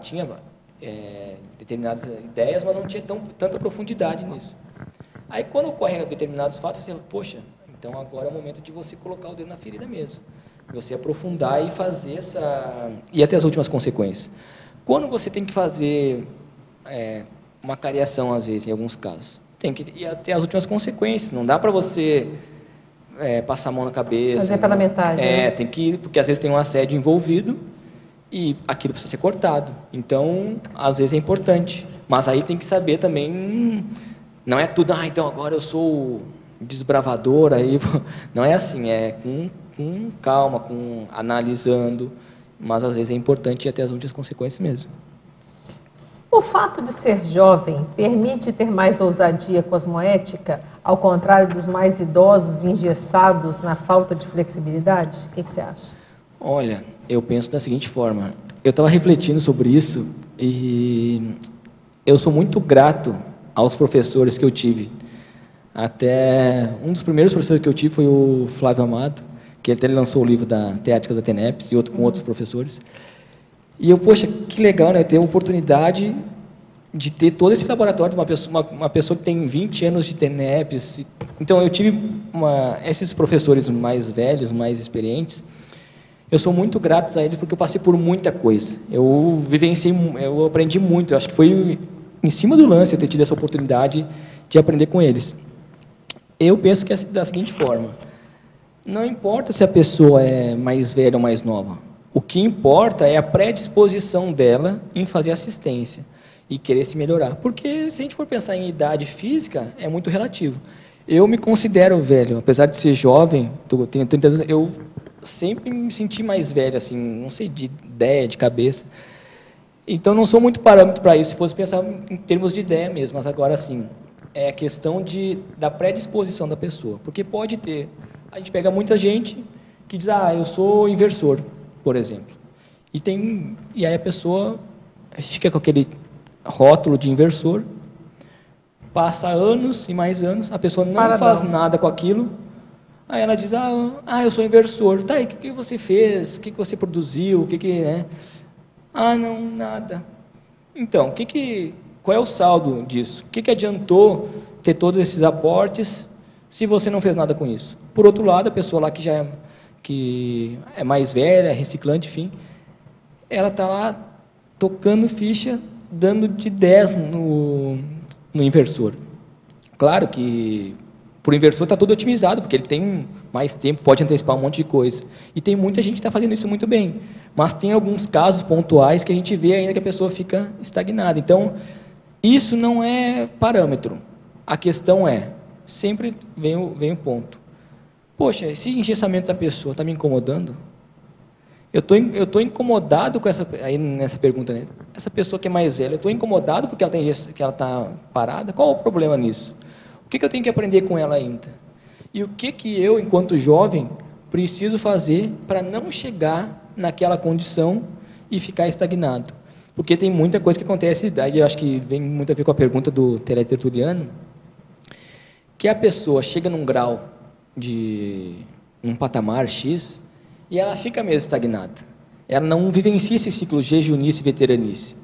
tinha determinadas ideias, mas não tinha tanta profundidade nisso. Aí quando ocorrem determinados fatos, você fala, poxa, então agora é o momento de você colocar o dedo na ferida mesmo. Você aprofundar e fazer ir até as últimas consequências. Quando você tem que fazer uma cariação, às vezes, em alguns casos, tem que ir até as últimas consequências. Não dá para você passar a mão na cabeça. Fazer pela metade. Tem que ir, porque às vezes tem um assédio envolvido e aquilo precisa ser cortado. Então, às vezes é importante. Mas aí tem que saber também, não é tudo, então agora eu sou desbravador, aí não é assim, com calma, analisando, mas às vezes é importante ir até as últimas consequências mesmo. O fato de ser jovem permite ter mais ousadia cosmoética, ao contrário dos mais idosos engessados na falta de flexibilidade? O que você acha? Olha, eu penso da seguinte forma, eu estava refletindo sobre isso e eu sou muito grato aos professores que eu tive. Até um dos primeiros professores que eu tive foi o Flávio Amado, que ele lançou o livro da Teáticas da TENEPS e outro com outros professores. E eu, poxa, que legal, né, ter a oportunidade de ter todo esse laboratório de uma pessoa que tem 20 anos de TENEPS. Então, eu tive esses professores mais velhos, mais experientes, eu sou muito grato a eles porque eu passei por muita coisa. Eu vivenciei, eu aprendi muito, eu acho que foi em cima do lance eu ter tido essa oportunidade de aprender com eles. Eu penso que é da seguinte forma, não importa se a pessoa é mais velha ou mais nova, o que importa é a predisposição dela em fazer assistência e querer se melhorar. Porque se a gente for pensar em idade física, é muito relativo. Eu me considero velho, apesar de ser jovem, tenho 30 anos, eu sempre me senti mais velho, assim, não sei, de ideia, de cabeça. Então, não sou muito parâmetro para isso, se fosse pensar em termos de ideia mesmo, mas agora, assim, é a questão da predisposição da pessoa. Porque pode ter, a gente pega muita gente que diz, eu sou inversor, por exemplo. E aí a pessoa fica com aquele rótulo de inversor, passa anos e mais anos, a pessoa não faz nada com aquilo, aí ela diz, eu sou inversor. Tá, e o que você fez? O que você produziu? Né? Não, nada. Então, qual é o saldo disso? O que adiantou ter todos esses aportes se você não fez nada com isso? Por outro lado, a pessoa lá que é mais velha, reciclante, enfim, ela está lá tocando ficha, dando de 10 no inversor. Claro que para o inversor está tudo otimizado, porque ele tem mais tempo, pode antecipar um monte de coisa. E tem muita gente que está fazendo isso muito bem. Mas tem alguns casos pontuais que a gente vê ainda que a pessoa fica estagnada. Então, isso não é parâmetro. A questão sempre vem o ponto. Poxa, esse engessamento da pessoa está me incomodando? Eu estou incomodado com nessa pergunta, né? Essa pessoa que é mais velha, eu estou incomodado porque ela está parada? Qual o problema nisso? O que eu tenho que aprender com ela ainda? E o que eu, enquanto jovem, preciso fazer para não chegar naquela condição e ficar estagnado? Porque tem muita coisa que acontece, daí eu acho que vem muito a ver com a pergunta do Tertuliano, que a pessoa chega num grau um patamar X, e ela fica mesmo estagnada. Ela não vivencia esse ciclo jejunice e veteranice.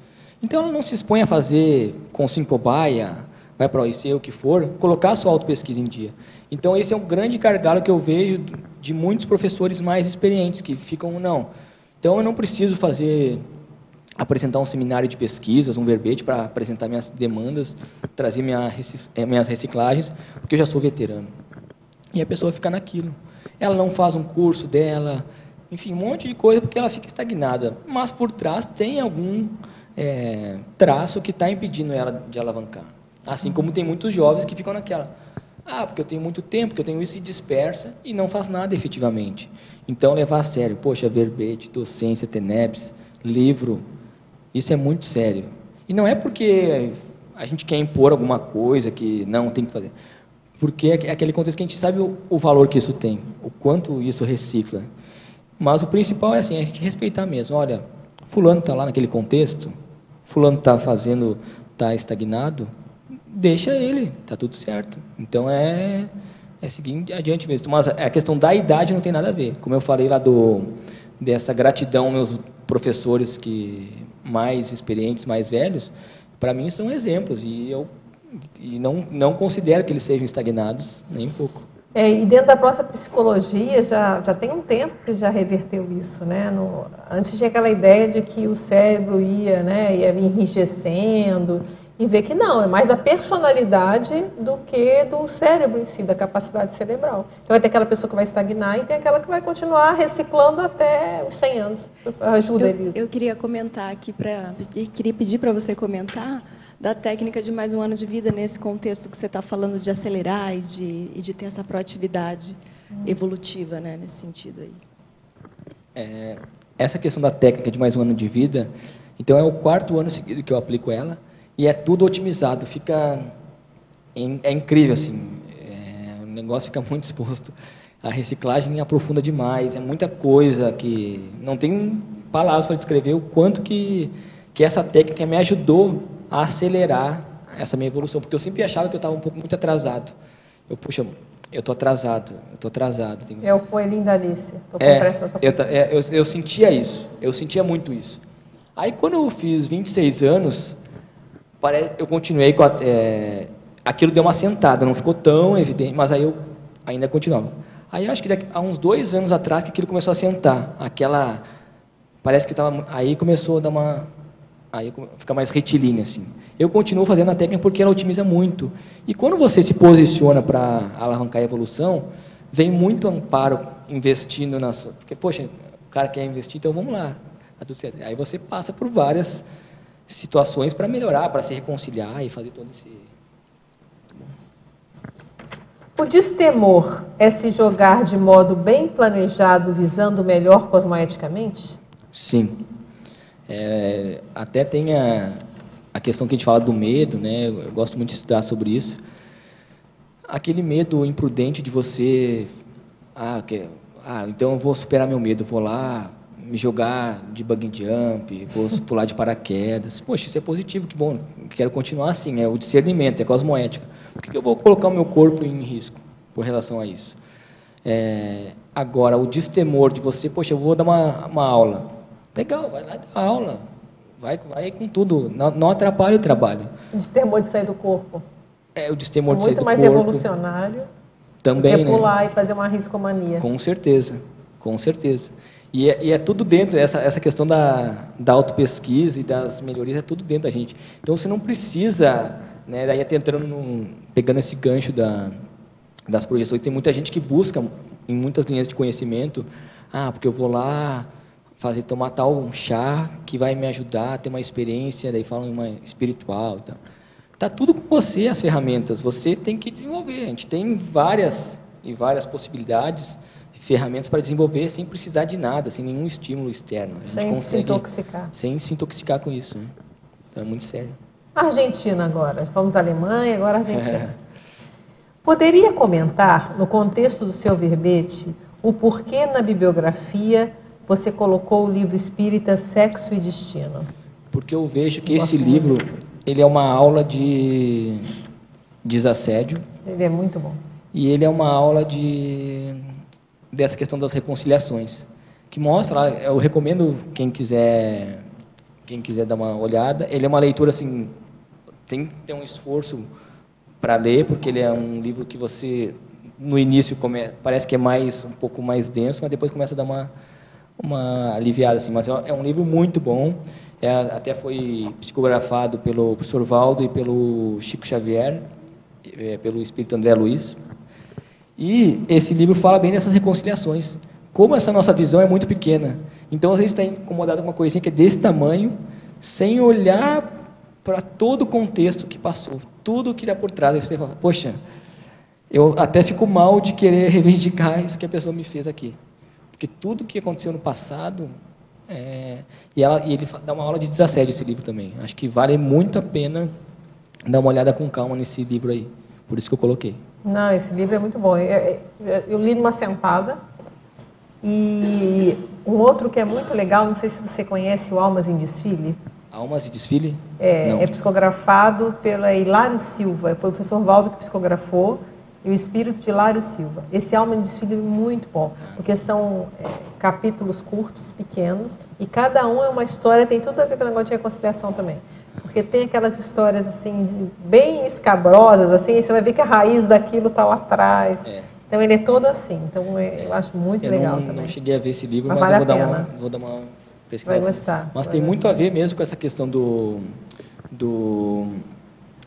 Então, ela não se expõe a fazer com sincobaia, vai para a OIC, o que for, colocar a sua autopesquisa em dia. Então, esse é um grande gargalo que eu vejo de muitos professores mais experientes, que ficam, não. Então, eu não preciso apresentar um seminário de pesquisas, um verbete para apresentar minhas demandas, trazer minhas reciclagens, porque eu já sou veterano. E a pessoa fica naquilo. Ela não faz um curso dela, enfim, um monte de coisa, porque ela fica estagnada. Mas, por trás, tem algum traço que está impedindo ela de alavancar. Assim como tem muitos jovens que ficam naquela, porque eu tenho muito tempo, que eu tenho isso, e dispersa e não faz nada efetivamente. Então, levar a sério, poxa, verbete, docência, TENEPS, livro, isso é muito sério. E não é porque a gente quer impor alguma coisa que não tem que fazer, porque é aquele contexto que a gente sabe o valor que isso tem, o quanto isso recicla. Mas o principal é assim, a gente respeitar mesmo. Olha, fulano está lá naquele contexto, fulano está estagnado, deixa ele, está tudo certo. Então, é seguir adiante mesmo. Mas a questão da idade não tem nada a ver. Como eu falei lá dessa gratidão aos meus professores mais experientes, mais velhos, para mim são exemplos. E eu não considero que eles sejam estagnados, nem um pouco. E dentro da própria psicologia, já tem um tempo que já reverteu isso, né? Antes tinha aquela ideia de que o cérebro ia enrijecendo, e ver que não, é mais da personalidade do que do cérebro em si, da capacidade cerebral. Então vai ter aquela pessoa que vai estagnar e tem aquela que vai continuar reciclando até os 100 anos. Ajuda, Elisa. Eu queria comentar aqui, queria pedir para você comentar da técnica de mais um ano de vida nesse contexto que você está falando de acelerar e de ter essa proatividade evolutiva, né, nesse sentido aí. Essa questão da técnica de mais um ano de vida, então é o 4º ano seguido que eu aplico ela, e é tudo otimizado, é incrível, assim, o negócio fica muito exposto. A reciclagem aprofunda demais, é muita coisa que não tem palavras para descrever o quanto que essa técnica me ajudou a acelerar essa minha evolução, porque eu sempre achava que eu estava muito atrasado. Eu estou atrasado. É o coelhinho da Alice. Estou com pressa. Eu sentia isso, eu sentia muito isso. Aí, quando eu fiz 26 anos, eu continuei com aquilo deu uma sentada, não ficou tão evidente, mas aí eu ainda continuava. Aí eu acho que há uns 2 anos atrás que aquilo começou a sentar, parece que aí começou a dar aí fica mais retilíneo, assim. Eu continuo fazendo a técnica porque ela otimiza muito. E quando você se posiciona para alavancar a evolução, vem muito amparo investindo porque, poxa, o cara quer investir, então vamos lá. Tá tudo certo. Aí você passa por várias situações para melhorar, para se reconciliar e fazer todo esse... O destemor é se jogar de modo bem planejado, visando o melhor cosmoeticamente? Sim. Até tem a questão que a gente fala do medo, né? Eu gosto muito de estudar sobre isso. Aquele medo imprudente de você... então eu vou superar meu medo, vou lá me jogar de bungee jump, vou pular de paraquedas. Poxa, isso é positivo, que bom, quero continuar assim, é o discernimento, é cosmoética. Por que eu vou colocar o meu corpo em risco por relação a isso? Agora, o destemor de você, poxa, eu vou dar uma aula. Legal, vai lá dar aula, vai com tudo, não atrapalha o trabalho. O destemor de sair do corpo. O destemor de sair do corpo. Muito mais evolucionário também, do que pular e fazer uma riscomania. Com certeza, com certeza. E é tudo dentro, essa questão da autopesquisa e das melhorias, é tudo dentro da gente. Então, você não precisa, né, daí até pegando esse gancho das projeções, tem muita gente que busca, em muitas linhas de conhecimento, porque eu vou lá tomar tal chá que vai me ajudar a ter uma experiência, daí falam uma espiritual. Então. Tá tudo com você, as ferramentas, você tem que desenvolver. A gente tem várias possibilidades, ferramentas para desenvolver sem precisar de nada, sem nenhum estímulo externo. Sem se intoxicar. Sem se intoxicar com isso. Né? Então é muito sério. Argentina agora. Fomos à Alemanha, agora Argentina. Poderia comentar, no contexto do seu verbete, o porquê na bibliografia você colocou o livro espírita Sexo e Destino? Porque eu vejo que esse livro ele é uma aula de desassédio. Ele é muito bom. E ele é uma aula dessa questão das reconciliações, que mostra, eu recomendo quem quiser dar uma olhada, ele é uma leitura assim, tem que ter um esforço para ler, porque ele é um livro que você, no início, parece que é um pouco mais denso, mas depois começa a dar uma aliviada, assim. Mas é um livro muito bom, até foi psicografado pelo professor Valdo e pelo Chico Xavier, pelo espírito André Luiz. E esse livro fala bem dessas reconciliações, como essa nossa visão é muito pequena. Então, às vezes, está incomodado com uma coisinha que é desse tamanho, sem olhar para todo o contexto que passou, tudo o que está por trás. Aí você fala, poxa, eu até fico mal de querer reivindicar isso que a pessoa me fez aqui. Porque tudo que aconteceu no passado... E ele dá uma aula de desassédio, esse livro também. Acho que vale muito a pena dar uma olhada com calma nesse livro aí. Por isso que eu coloquei. Não, esse livro é muito bom. Eu li numa sentada. E um outro que é muito legal, não sei se você conhece, o Almas em Desfile. Almas em Desfile? É psicografado pela Hilário Silva. Foi o professor Valdo que psicografou, e o espírito de Hilário Silva. Esse Alma em Desfile é muito bom, porque são capítulos curtos, pequenos, e cada um é uma história, tem tudo a ver com o negócio de reconciliação também. Porque tem aquelas histórias assim, bem escabrosas, assim, e você vai ver que a raiz daquilo está lá atrás. Então ele é todo assim. Então eu acho muito legal também. Eu não cheguei a ver esse livro, mas eu vale vou dar uma pesquisa. Vai gostar. Mas tem muito a ver mesmo com essa questão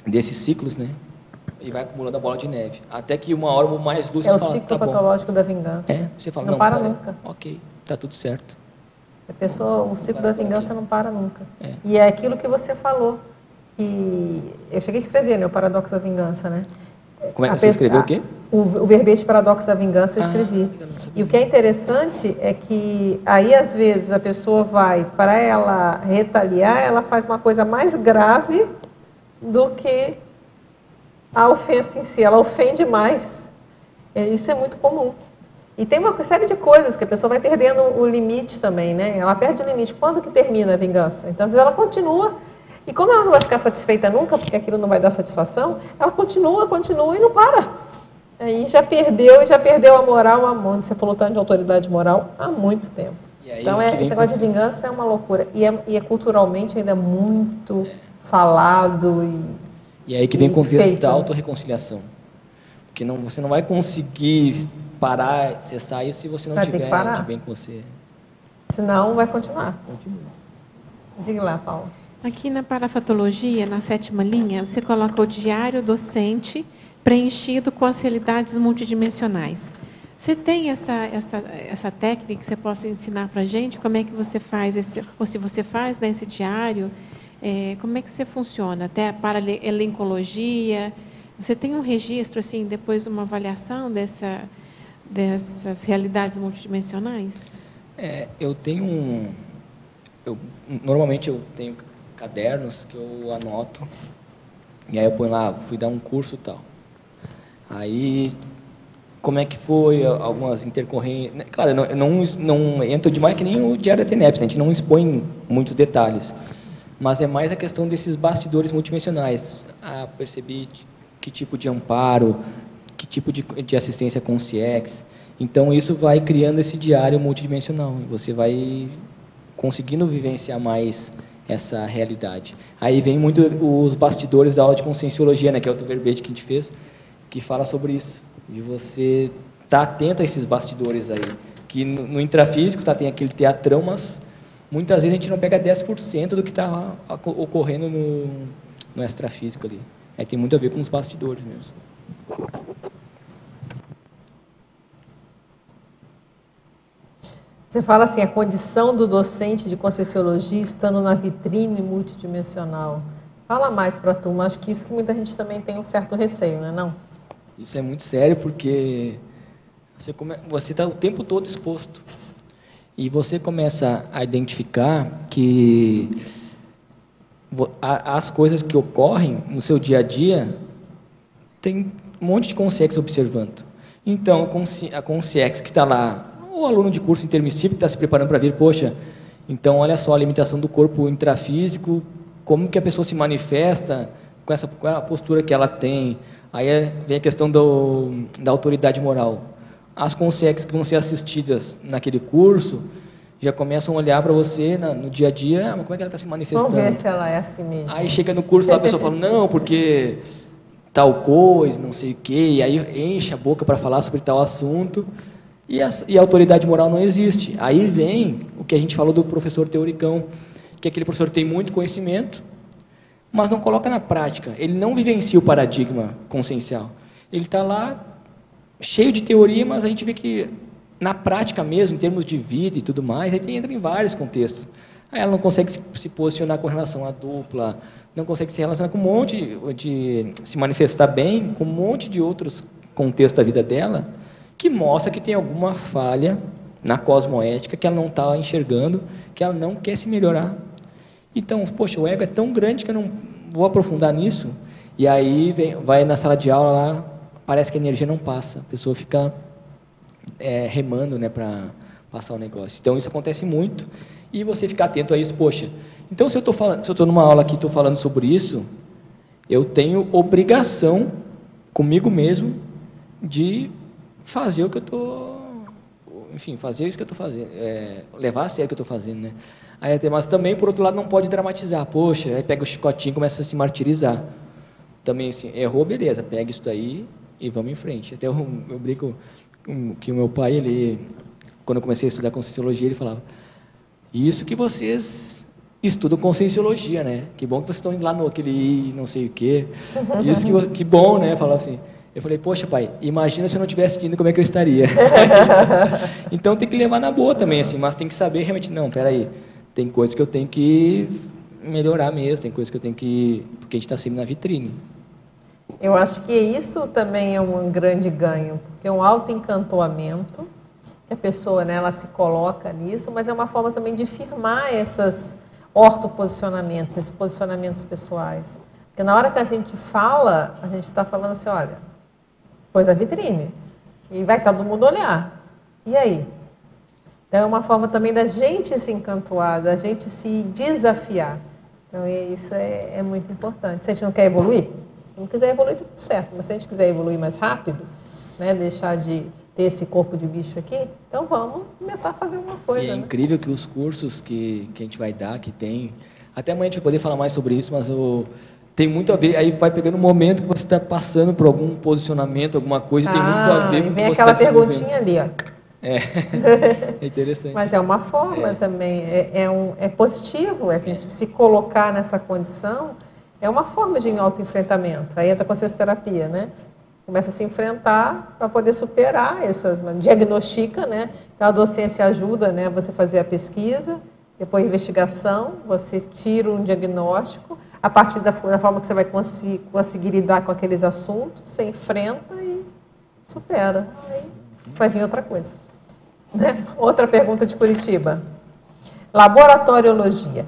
desses ciclos, né? E vai acumulando a bola de neve. Até que uma hora o mais lúcido fala, fala, ciclo patológico da vingança. Você fala, não para nunca. Ok, está tudo certo. O ciclo da vingança não para nunca. E é aquilo que você falou, que eu cheguei a escrever, né, o Paradoxo da Vingança, né? Como é que você escreveu o quê? O verbete Paradoxo da Vingança eu escrevi. E o que é interessante é que aí, às vezes, a pessoa vai, para ela retaliar, ela faz uma coisa mais grave do que a ofensa em si. Ela ofende mais. Isso é muito comum. E tem uma série de coisas que a pessoa vai perdendo o limite também, né? Ela perde o limite. Quando que termina a vingança? Então, às vezes, ela continua. E como ela não vai ficar satisfeita nunca, porque aquilo não vai dar satisfação, ela continua e não para. Aí já perdeu a moral há muito. Você falou tanto de autoridade moral há muito tempo. Então, esse negócio de vingança é uma loucura. E é culturalmente ainda muito falado e aí que vem o contexto da autorreconciliação. Porque você não vai conseguir parar, cessar isso se você não tiver de bem com você. Senão vai continuar. Diga lá, Paula. Aqui na parafatologia, na 7ª linha, você coloca o diário docente preenchido com as realidades multidimensionais. Você tem essa técnica que você possa ensinar para a gente? Como é que você faz, ou se você faz esse diário, como é que você funciona? Até para elencologia, você tem um registro, assim, depois uma avaliação dessas realidades multidimensionais? Normalmente eu tenho cadernos que eu anoto, e aí eu ponho lá, fui dar um curso e tal. Aí, como é que foi, algumas intercorrências... Claro, eu não entro demais que nem o Diário da TENEPS, a gente não expõe muitos detalhes, mas é mais a questão desses bastidores multidimensionais. Percebi que tipo de amparo, que tipo de assistência com o CIEX. Então, isso vai criando esse diário multidimensional, e você vai conseguindo vivenciar mais essa realidade. Aí vem muito os bastidores da aula de conscienciologia, né, que é outro verbete que a gente fez, que fala sobre isso, de você estar atento a esses bastidores aí, que no intrafísico tem aquele teatrão, mas muitas vezes a gente não pega 10% do que está ocorrendo no extrafísico ali. Aí tem muito a ver com os bastidores mesmo. Você fala assim, a condição do docente de conscienciologia estando na vitrine multidimensional. Fala mais para a turma, acho que isso que muita gente também tem um certo receio, não é não? Isso é muito sério, porque você está o tempo todo exposto. E você começa a identificar que as coisas que ocorrem no seu dia a dia, tem um monte de consciex observando. Então, a consciex que está lá, o aluno de curso intermissivo que está se preparando para vir, poxa, então olha só a limitação do corpo intrafísico, como que a pessoa se manifesta, qual é a postura que ela tem. Aí vem a questão da autoridade moral. As consciex que vão ser assistidas naquele curso já começam a olhar para você no dia a dia, mas como é que ela está se manifestando? Vamos ver se ela é assim mesmo. Aí chega no curso lá, a pessoa fala, não, porque tal coisa, não sei o quê, e aí enche a boca para falar sobre tal assunto, e a autoridade moral não existe. Aí vem o que a gente falou do professor teoricão, que aquele professor tem muito conhecimento, mas não coloca na prática. Ele não vivencia o paradigma consciencial. Ele está lá cheio de teoria, mas a gente vê que na prática mesmo, em termos de vida e tudo mais, aí entra em vários contextos. Aí ela não consegue se posicionar com relação à dupla, não consegue se relacionar com um monte se manifestar bem com um monte de outros contextos da vida dela, que mostra que tem alguma falha na cosmoética que ela não está enxergando, que ela não quer se melhorar. Então, poxa, o ego é tão grande que eu não vou aprofundar nisso, e aí vai na sala de aula lá, parece que a energia não passa, a pessoa fica remando, né, para passar o negócio. Então, isso acontece muito, e você ficar atento a isso, poxa, então se eu estou numa aula aqui e estou falando sobre isso, eu tenho obrigação comigo mesmo de fazer o que eu estou, enfim, fazer isso que eu estou fazendo, levar a sério o que eu estou fazendo, né? Aí, mas também, por outro lado, não pode dramatizar, poxa, aí pega o chicotinho e começa a se martirizar. Também, assim, errou, beleza, pega isso daí e vamos em frente. Até eu brinco que o meu pai, ele, quando eu comecei a estudar Conscienciologia, ele falava, isso que vocês estudam Conscienciologia, né? Que bom que vocês estão indo lá no aquele não sei o quê. Isso que bom, né? Falava assim. Eu falei, poxa, pai, imagina se eu não tivesse indo, como é que eu estaria? Então tem que levar na boa também, assim, mas tem que saber realmente, não, peraí, tem coisas que eu tenho que melhorar mesmo, tem coisas que eu tenho que... Porque a gente está sempre na vitrine. Eu acho que isso também é um grande ganho, porque é um autoencantoamento, que a pessoa, né, ela se coloca nisso, mas é uma forma também de firmar esses ortoposicionamentos, esses posicionamentos pessoais. Porque na hora que a gente fala, a gente está falando assim, olha, pôs a vitrine, e vai todo mundo olhar. E aí? Então é uma forma também da gente se encantoar, da gente se desafiar. Então isso é muito importante. Se a gente não quer evoluir, se não quiser evoluir, tudo certo. Mas se a gente quiser evoluir mais rápido, né, deixar de ter esse corpo de bicho aqui, então vamos começar a fazer alguma coisa. E é incrível que os cursos que a gente vai dar, que tem... Até amanhã a gente vai poder falar mais sobre isso, mas tem muito a ver, aí vai pegando um momento que você está passando por algum posicionamento, alguma coisa, e tem muito a ver com o que vem você aquela está perguntinha ali, ó. É interessante. Mas é uma forma também, é positivo a gente se colocar nessa condição, é uma forma de autoenfrentamento. Aí entra a consciencioterapia, né? Começa a se enfrentar para poder superar essas, diagnostica, né? Então a docência ajuda, né, você fazer a pesquisa, depois a investigação, você tira um diagnóstico, a partir da forma que você vai conseguir lidar com aqueles assuntos, você enfrenta e supera. Aí vai vir outra coisa. Né? Outra pergunta de Curitiba. Laboratoriologia.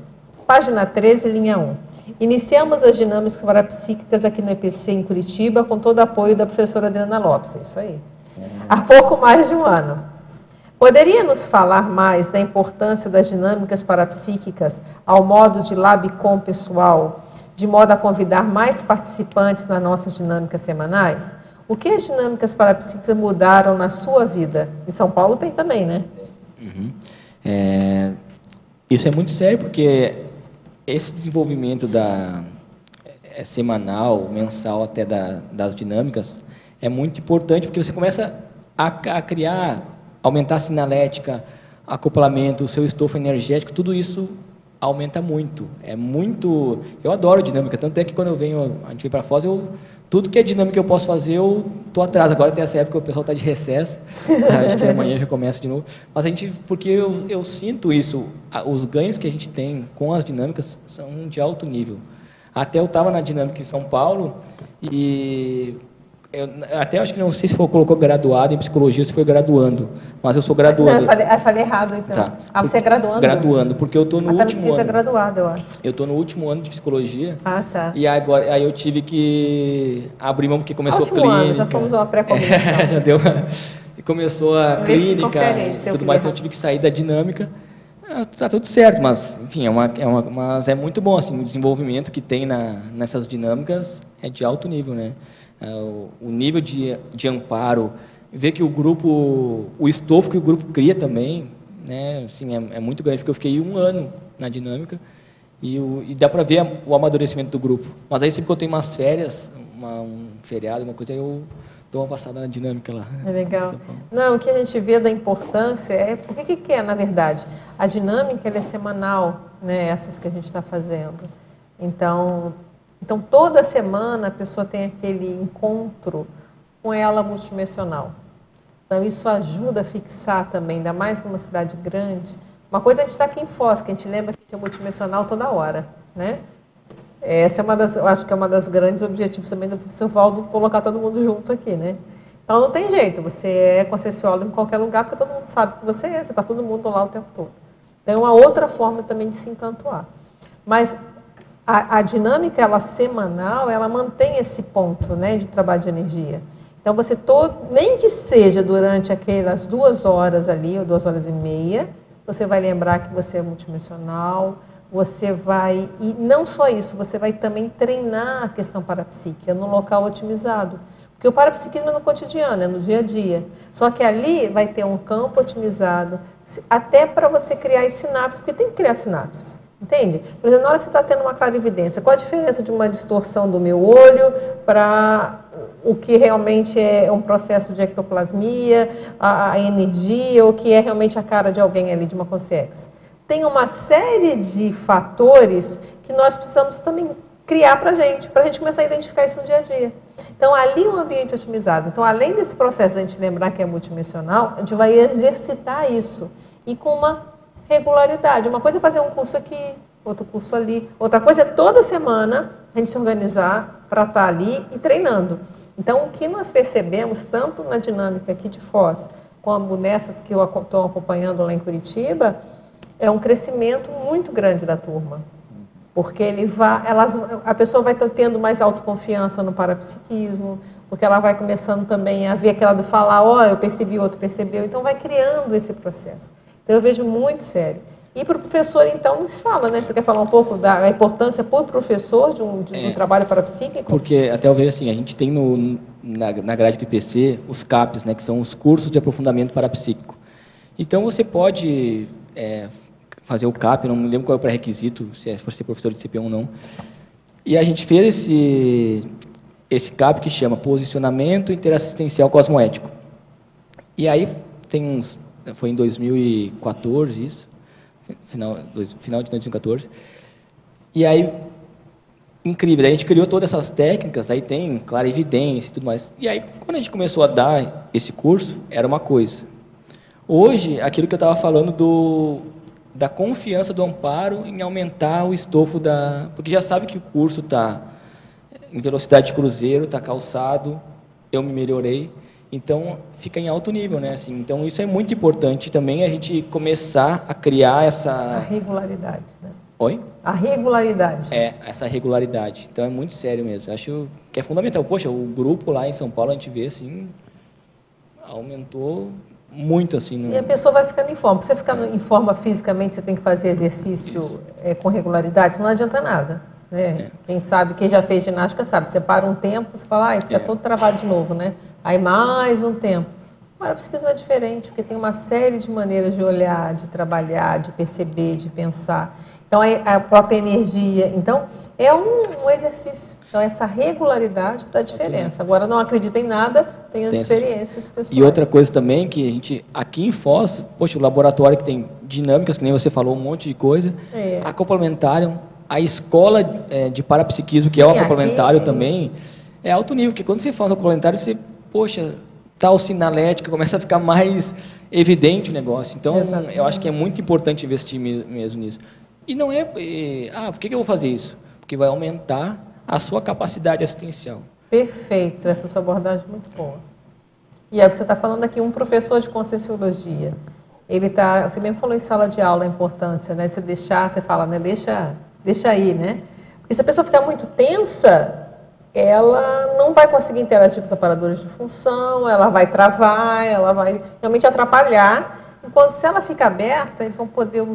Página 13, linha 1. Iniciamos as dinâmicas parapsíquicas aqui no EPC em Curitiba com todo o apoio da professora Adriana Lopes. É isso aí. Há pouco mais de um ano. Poderia nos falar mais da importância das dinâmicas parapsíquicas ao modo de Labcom pessoal, de modo a convidar mais participantes nas nossas dinâmicas semanais? O que as dinâmicas parapsíquicas mudaram na sua vida? Em São Paulo tem também, né? Isso é muito sério, porque esse desenvolvimento semanal, mensal até das dinâmicas é muito importante, porque você começa a criar, aumentar a sinalética, acoplamento, o seu estofo energético, tudo isso aumenta muito. É muito... Eu adoro dinâmica, tanto é que quando a gente vem para Foz, tudo que é dinâmica que eu posso fazer, eu estou atrás. Agora tem essa época que o pessoal está de recesso, acho que amanhã já começa de novo. Mas porque eu sinto isso, os ganhos que a gente tem com as dinâmicas são de alto nível. Até eu estava na dinâmica em São Paulo e... até acho que não sei se colocou graduado em psicologia ou se foi graduando, mas eu sou graduando. Não, eu falei errado, então. Tá. Você é graduando? Graduando, porque eu estou no último ano. Graduado, eu acho. Eu estou no último ano de psicologia. Ah, tá. E aí eu tive que abrir mão porque começou a clínica. Ano, já fomos uma pré-combinação. Já deu. E começou a clínica e tudo mais, então eu tive que sair da dinâmica. Tá tudo certo, mas enfim, mas é muito bom assim, o desenvolvimento que tem nessas dinâmicas é de alto nível, né? O nível de amparo, ver que o estofo que o grupo cria também, né, assim, é muito grande, porque eu fiquei 1 ano na dinâmica e dá para ver o amadurecimento do grupo. Mas aí sempre que eu tenho umas férias, um feriado, uma coisa, eu dou uma passada na dinâmica lá. É legal. Não, o que a gente vê da importância é... Por que é, na verdade? A dinâmica ela é semanal, né? Essas que a gente está fazendo. Então, toda semana a pessoa tem aquele encontro com ela multidimensional. Então, isso ajuda a fixar também, ainda mais numa cidade grande. Uma coisa a gente está aqui em Foz, que a gente lembra que é multidimensional toda hora, né? Essa é eu acho que é uma das grandes objetivos também do seu Valdo, colocar todo mundo junto aqui, né? Então não tem jeito, você é conscienciólogo em qualquer lugar, porque todo mundo sabe que você está todo mundo lá o tempo todo. Então é uma outra forma também de se encantoar. Mas a dinâmica, ela semanal, ela mantém esse ponto, né, de trabalho de energia. Então você, nem que seja durante aquelas 2 horas ali, ou 2 horas e meia, você vai lembrar que você é multidimensional. Você vai, e não só isso, você vai também treinar a questão parapsíquica no local otimizado. Porque o parapsiquismo é no cotidiano, é no dia a dia. Só que ali vai ter um campo otimizado, até para você criar as sinapses, porque tem que criar sinapses, entende? Por exemplo, na hora que você está tendo uma clarividência, qual a diferença de uma distorção do meu olho para o que realmente é um processo de ectoplasmia, a energia, ou que é realmente a cara de alguém ali, de uma consciência? Tem uma série de fatores que nós precisamos também criar para a gente começar a identificar isso no dia a dia. Então, ali um ambiente otimizado. Então, além desse processo de a gente lembrar que é multidimensional, a gente vai exercitar isso. E com uma regularidade. Uma coisa é fazer um curso aqui, outro curso ali. Outra coisa é toda semana a gente se organizar para estar ali e treinando. Então, o que nós percebemos, tanto na dinâmica aqui de Foz, como nessas que eu estou acompanhando lá em Curitiba, é um crescimento muito grande da turma, porque a pessoa vai tendo mais autoconfiança no parapsiquismo, porque ela vai começando também a ver aquela do falar, eu percebi, o outro percebeu, então vai criando esse processo. Então eu vejo muito sério. E para o professor, então, não se fala, né? Você quer falar um pouco da importância para o professor de um trabalho parapsíquico? Porque, até eu vejo assim, a gente tem na grade do IPC os CAPs, né, que são os cursos de aprofundamento parapsíquico. Então você pode... fazer o CAP, não me lembro qual é o pré-requisito, se é para ser professor de CP1 ou não. E a gente fez esse CAP que chama Posicionamento Interassistencial Cosmoético. E aí foi em 2014 isso, final de 2014. E aí, incrível, a gente criou todas essas técnicas, aí tem clarividência e tudo mais. E aí, quando a gente começou a dar esse curso, era uma coisa. Hoje, aquilo que eu estava falando da confiança do amparo em aumentar o estofo porque já sabe que o curso está em velocidade de cruzeiro, está calçado, eu me melhorei, então fica em alto nível, né? Assim, então isso é muito importante também, a gente começar a criar a regularidade, né? Oi? A regularidade. Essa regularidade. Então é muito sério mesmo. Acho que é fundamental. Poxa, o grupo lá em São Paulo, a gente vê assim, aumentou muito assim. E a pessoa vai ficando em forma. Para você ficar em forma fisicamente, você tem que fazer exercício com regularidade, senão não adianta nada. Né? Quem já fez ginástica sabe. Você para um tempo, você fala, fica todo travado de novo, né? Aí mais um tempo. Agora, a pesquisa não é diferente, porque tem uma série de maneiras de olhar, de trabalhar, de perceber, de pensar. Então, a própria energia. Então, é um exercício. Então, essa regularidade dá diferença. Agora, não acredita em nada, tem as experiências pessoais. E outra coisa também, que a gente, aqui em Foz, poxa, o laboratório que tem dinâmicas, que nem você falou, um monte de coisa, a complementária, a escola de parapsiquismo, que é o complementário também, é alto nível, porque quando você faz o complementário, você, poxa, tal sinalética, começa a ficar mais evidente o negócio. Então, eu acho que é muito importante investir mesmo nisso. E não por que eu vou fazer isso? Porque vai aumentar a sua capacidade assistencial. Perfeito, essa sua abordagem é muito boa. E é o que você está falando aqui, um professor de Conscienciologia, você mesmo falou em sala de aula a importância, né, de você deixar, você fala, né, deixa aí, né? Porque se a pessoa ficar muito tensa, ela não vai conseguir interagir com os aparadores de função, ela vai travar, ela vai realmente atrapalhar. Enquanto se ela fica aberta, eles vão poder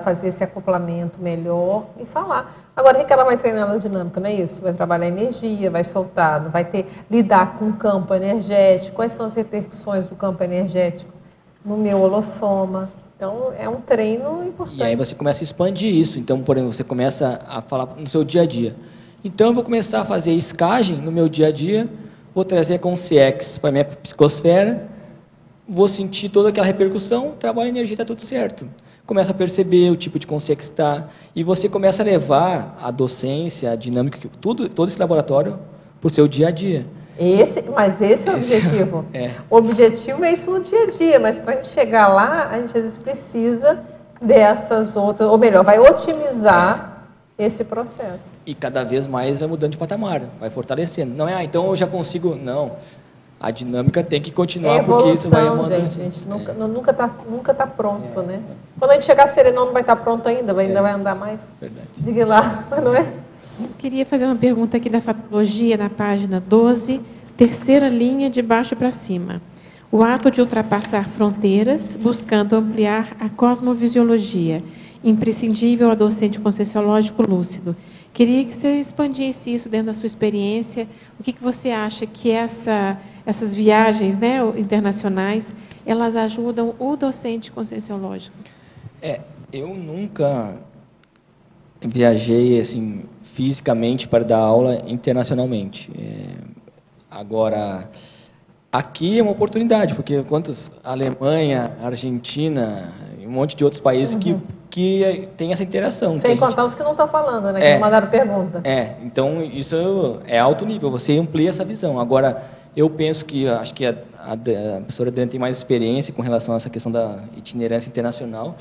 fazer esse acoplamento melhor e falar. Agora, o que ela vai treinar na dinâmica, não é isso? Vai trabalhar energia, vai soltar, vai lidar com o campo energético. Quais são as repercussões do campo energético no meu holossoma? Então, é um treino importante. E aí você começa a expandir isso. Então, por exemplo, você começa a falar no seu dia a dia. Então, eu vou começar a fazer escagem no meu dia a dia, vou trazer a consciência para a minha psicosfera, vou sentir toda aquela repercussão, trabalho a energia, está tudo certo. Começa a perceber o tipo de consciência que está, e você começa a levar a docência, a dinâmica, todo esse laboratório para o seu dia a dia. Mas esse é o objetivo. É. O objetivo é isso no dia a dia, mas para a gente chegar lá, a gente às vezes precisa dessas outras, ou melhor, vai otimizar esse processo. E cada vez mais vai mudando de patamar, vai fortalecendo. Não é, então eu já consigo, não. A dinâmica tem que continuar, É evolução, porque isso vai mudando. gente. A gente nunca tá pronto, né? Quando a gente chegar a Serenão, não vai estar pronto ainda, ainda vai andar mais. Verdade. Diga lá, mas não é? Eu queria fazer uma pergunta aqui da fatologia, na página 12, terceira linha, de baixo para cima. O ato de ultrapassar fronteiras, buscando ampliar a cosmovisiologia, imprescindível ao docente conscienciológico lúcido. Queria que você expandisse isso dentro da sua experiência. O que você acha que essas viagens, né, internacionais, elas ajudam o docente conscienciológico? Eu nunca viajei assim fisicamente para dar aula internacionalmente. Agora, aqui é uma oportunidade, porque quantos Alemanha, Argentina, um monte de outros países que tem essa interação. Sem contar os que não estão falando, né? Que não mandaram pergunta. Então isso é alto nível, você amplia essa visão. Agora, eu penso que, acho que a professora Adriana tem mais experiência com relação a essa questão da itinerância internacional,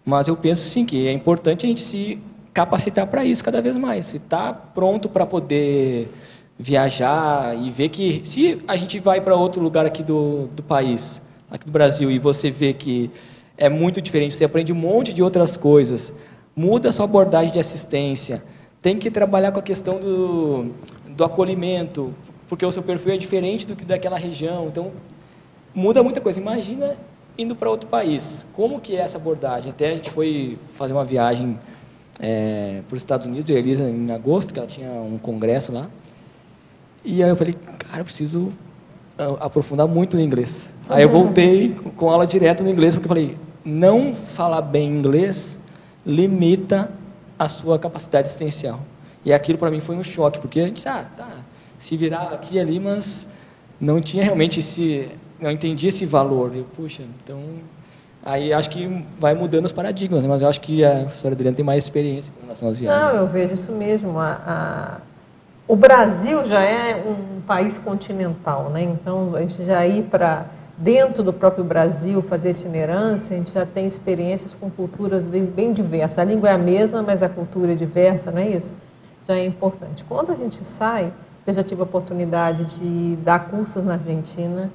mas eu penso sim que é importante a gente se capacitar para isso cada vez mais. Se está pronto para poder viajar e ver que, se a gente vai para outro lugar aqui do país, aqui do Brasil, e você vê que é muito diferente, você aprende um monte de outras coisas, muda a sua abordagem de assistência, tem que trabalhar com a questão do acolhimento, porque o seu perfil é diferente do que daquela região, então muda muita coisa. Imagina indo para outro país, como que é essa abordagem? Até a gente foi fazer uma viagem para os Estados Unidos, eu e a Elisa, em agosto, que ela tinha um congresso lá, e aí eu falei, cara, eu preciso aprofundar muito no inglês. Aí eu voltei com aula direto no inglês, porque eu falei, não falar bem inglês limita a sua capacidade existencial. E aquilo para mim foi um choque, porque a gente se virava aqui e ali, mas não tinha realmente não entendia esse valor. Eu, puxa, então aí acho que vai mudando os paradigmas, mas eu acho que a professora Adriana tem mais experiência com relação às viagens. Não, eu vejo isso mesmo. O Brasil já é um país continental, né? Então, a gente já ir para dentro do próprio Brasil fazer itinerância, a gente já tem experiências com culturas bem diversas. A língua é a mesma, mas a cultura é diversa, não é isso? Já é importante. Quando a gente sai, eu já tive a oportunidade de dar cursos na Argentina,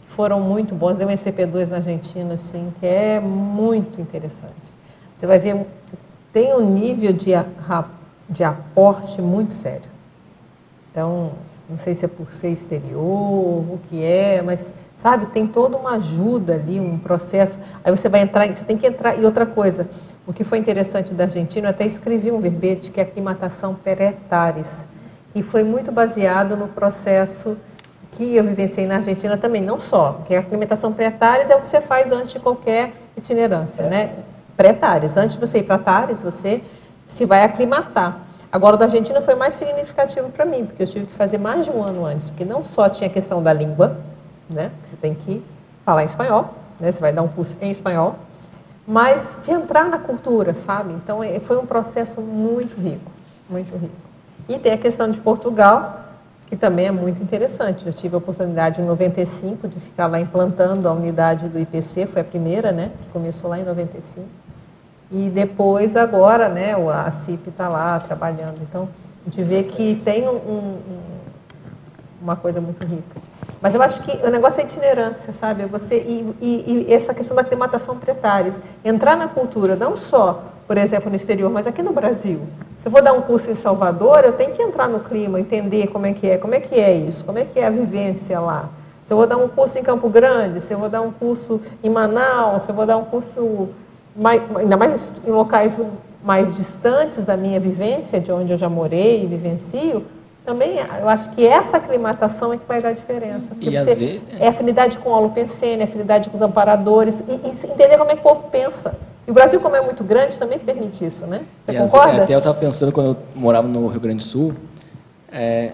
que foram muito bons. Dei um ECP2 na Argentina, assim, que é muito interessante. Você vai ver, tem um nível de aporte muito sério. Então, não sei se é por ser exterior, o que é, mas, sabe, tem toda uma ajuda ali, um processo. Aí você vai entrar, você tem que entrar. E outra coisa, o que foi interessante da Argentina, eu até escrevi um verbete, que é a aclimatação per etares, que foi muito baseado no processo que eu vivenciei na Argentina também, não só, porque a aclimatação per etares é o que você faz antes de qualquer itinerância, né? Pré-etares. Antes de você ir para etares, você se vai aclimatar. Agora, o da Argentina foi mais significativo para mim, porque eu tive que fazer mais de um ano antes, porque não só tinha a questão da língua, né? Você tem que falar em espanhol, né? Você vai dar um curso em espanhol, mas de entrar na cultura, sabe? Então, foi um processo muito rico, muito rico. E tem a questão de Portugal, que também é muito interessante. Eu tive a oportunidade em 95 de ficar lá implantando a unidade do IPC, foi a primeira, né? Que começou lá em 95. E depois, agora, né, a CIP está lá trabalhando. Então, a gente vê que tem uma coisa muito rica. Mas eu acho que o negócio é itinerância, sabe? E essa questão da aclimatação pré-etares. Entrar na cultura, não só, por exemplo, no exterior, mas aqui no Brasil. Se eu vou dar um curso em Salvador, eu tenho que entrar no clima, entender como é que é isso, como é que é a vivência lá. Se eu vou dar um curso em Campo Grande, se eu vou dar um curso em Manaus, se eu vou dar um curso... ainda mais em locais mais distantes da minha vivência, de onde eu já morei e vivencio, também eu acho que essa aclimatação é que vai dar diferença. Porque você é afinidade com o holopensene, afinidade com os amparadores, e entender como é que o povo pensa. E o Brasil, como é muito grande, também permite isso, né? Você concorda? Até eu estava pensando, quando eu morava no Rio Grande do Sul,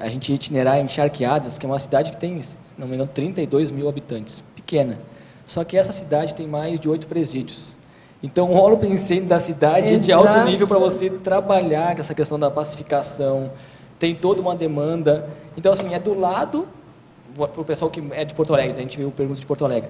a gente ia itinerar em Charqueadas, que é uma cidade que tem, se não me engano, 32 mil habitantes, pequena. Só que essa cidade tem mais de 8 presídios. Então, o Holo Pensene da cidade é de alto nível para você trabalhar com essa questão da pacificação, tem toda uma demanda. Então, assim, é do lado, para o pessoal que é de Porto Alegre, a gente viu pergunta de Porto Alegre.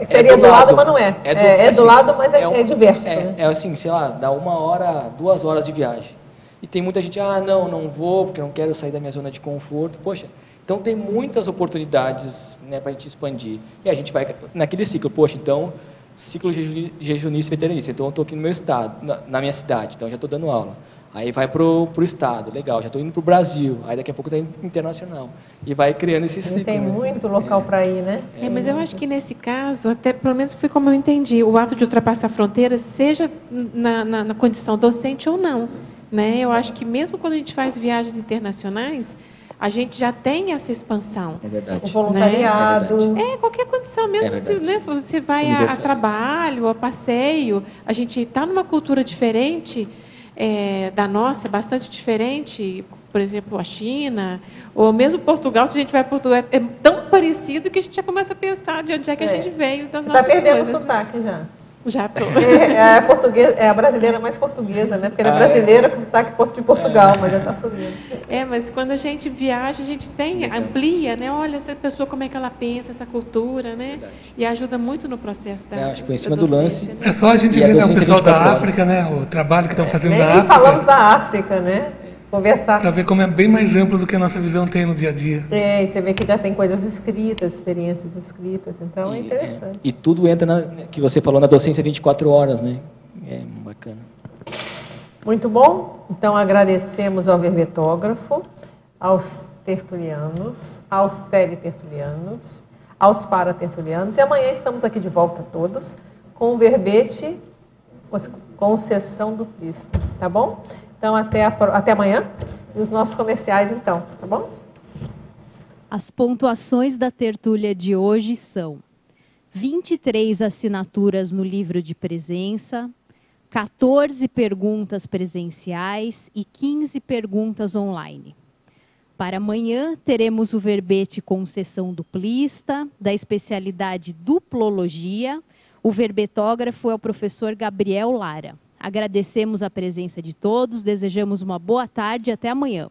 Seria do lado, mas não é. É do lado, mas é diverso. É assim, sei lá, dá 1 hora, 2 horas de viagem. E tem muita gente, não vou, porque eu não quero sair da minha zona de conforto. Poxa, então tem muitas oportunidades, né, para a gente expandir. E a gente vai naquele ciclo, então, ciclo jejunista e veteranista. Então, eu estou aqui no meu estado, na minha cidade, então já estou dando aula. Aí vai para o estado, legal, já estou indo para o Brasil, aí daqui a pouco está indo internacional. E vai criando esse ciclo. Tem muito local para ir, né? Mas eu acho que nesse caso, até pelo menos foi como eu entendi, o ato de ultrapassar fronteiras, seja na condição docente ou não. Né? Eu acho que mesmo quando a gente faz viagens internacionais, a gente já tem essa expansão. É verdade. O voluntariado. Qualquer condição, mesmo se, né, você vai a trabalho, a passeio, a gente está numa cultura diferente da nossa, bastante diferente, por exemplo, a China, ou mesmo Portugal, se a gente vai a Portugal, é tão parecido que a gente já começa a pensar de onde é que a gente veio, das nossas coisas. Está perdendo o sotaque já. Já estou. É a brasileira mais portuguesa, né? Porque ela é brasileira com sotaque de Portugal, mas já está subindo. Mas quando a gente viaja, a gente amplia, né? Olha essa pessoa, como é que ela pensa, essa cultura, né? Verdade. E ajuda muito no processo da acho que em cima do lance. Né? É só a gente ver o pessoal da África, né? O trabalho que estão fazendo na África. E falamos da África, né? Conversar. Para ver como é bem mais amplo do que a nossa visão tem no dia a dia. Você vê que já tem coisas escritas, experiências escritas, então é interessante. E tudo entra que você falou na docência 24 horas, né? É bacana. Muito bom. Então agradecemos ao verbetógrafo, aos tertulianos, aos teletertulianos, aos paratertulianos. E amanhã estamos aqui de volta todos com o verbete com sessão duplista, tá bom? Então, até amanhã. E os nossos comerciais, então, tá bom? As pontuações da tertúlia de hoje são 23 assinaturas no livro de presença, 14 perguntas presenciais e 15 perguntas online. Para amanhã, teremos o verbete com sessão duplista, da especialidade duplologia. O verbetógrafo é o professor Gabriel Lara. Agradecemos a presença de todos, desejamos uma boa tarde e até amanhã.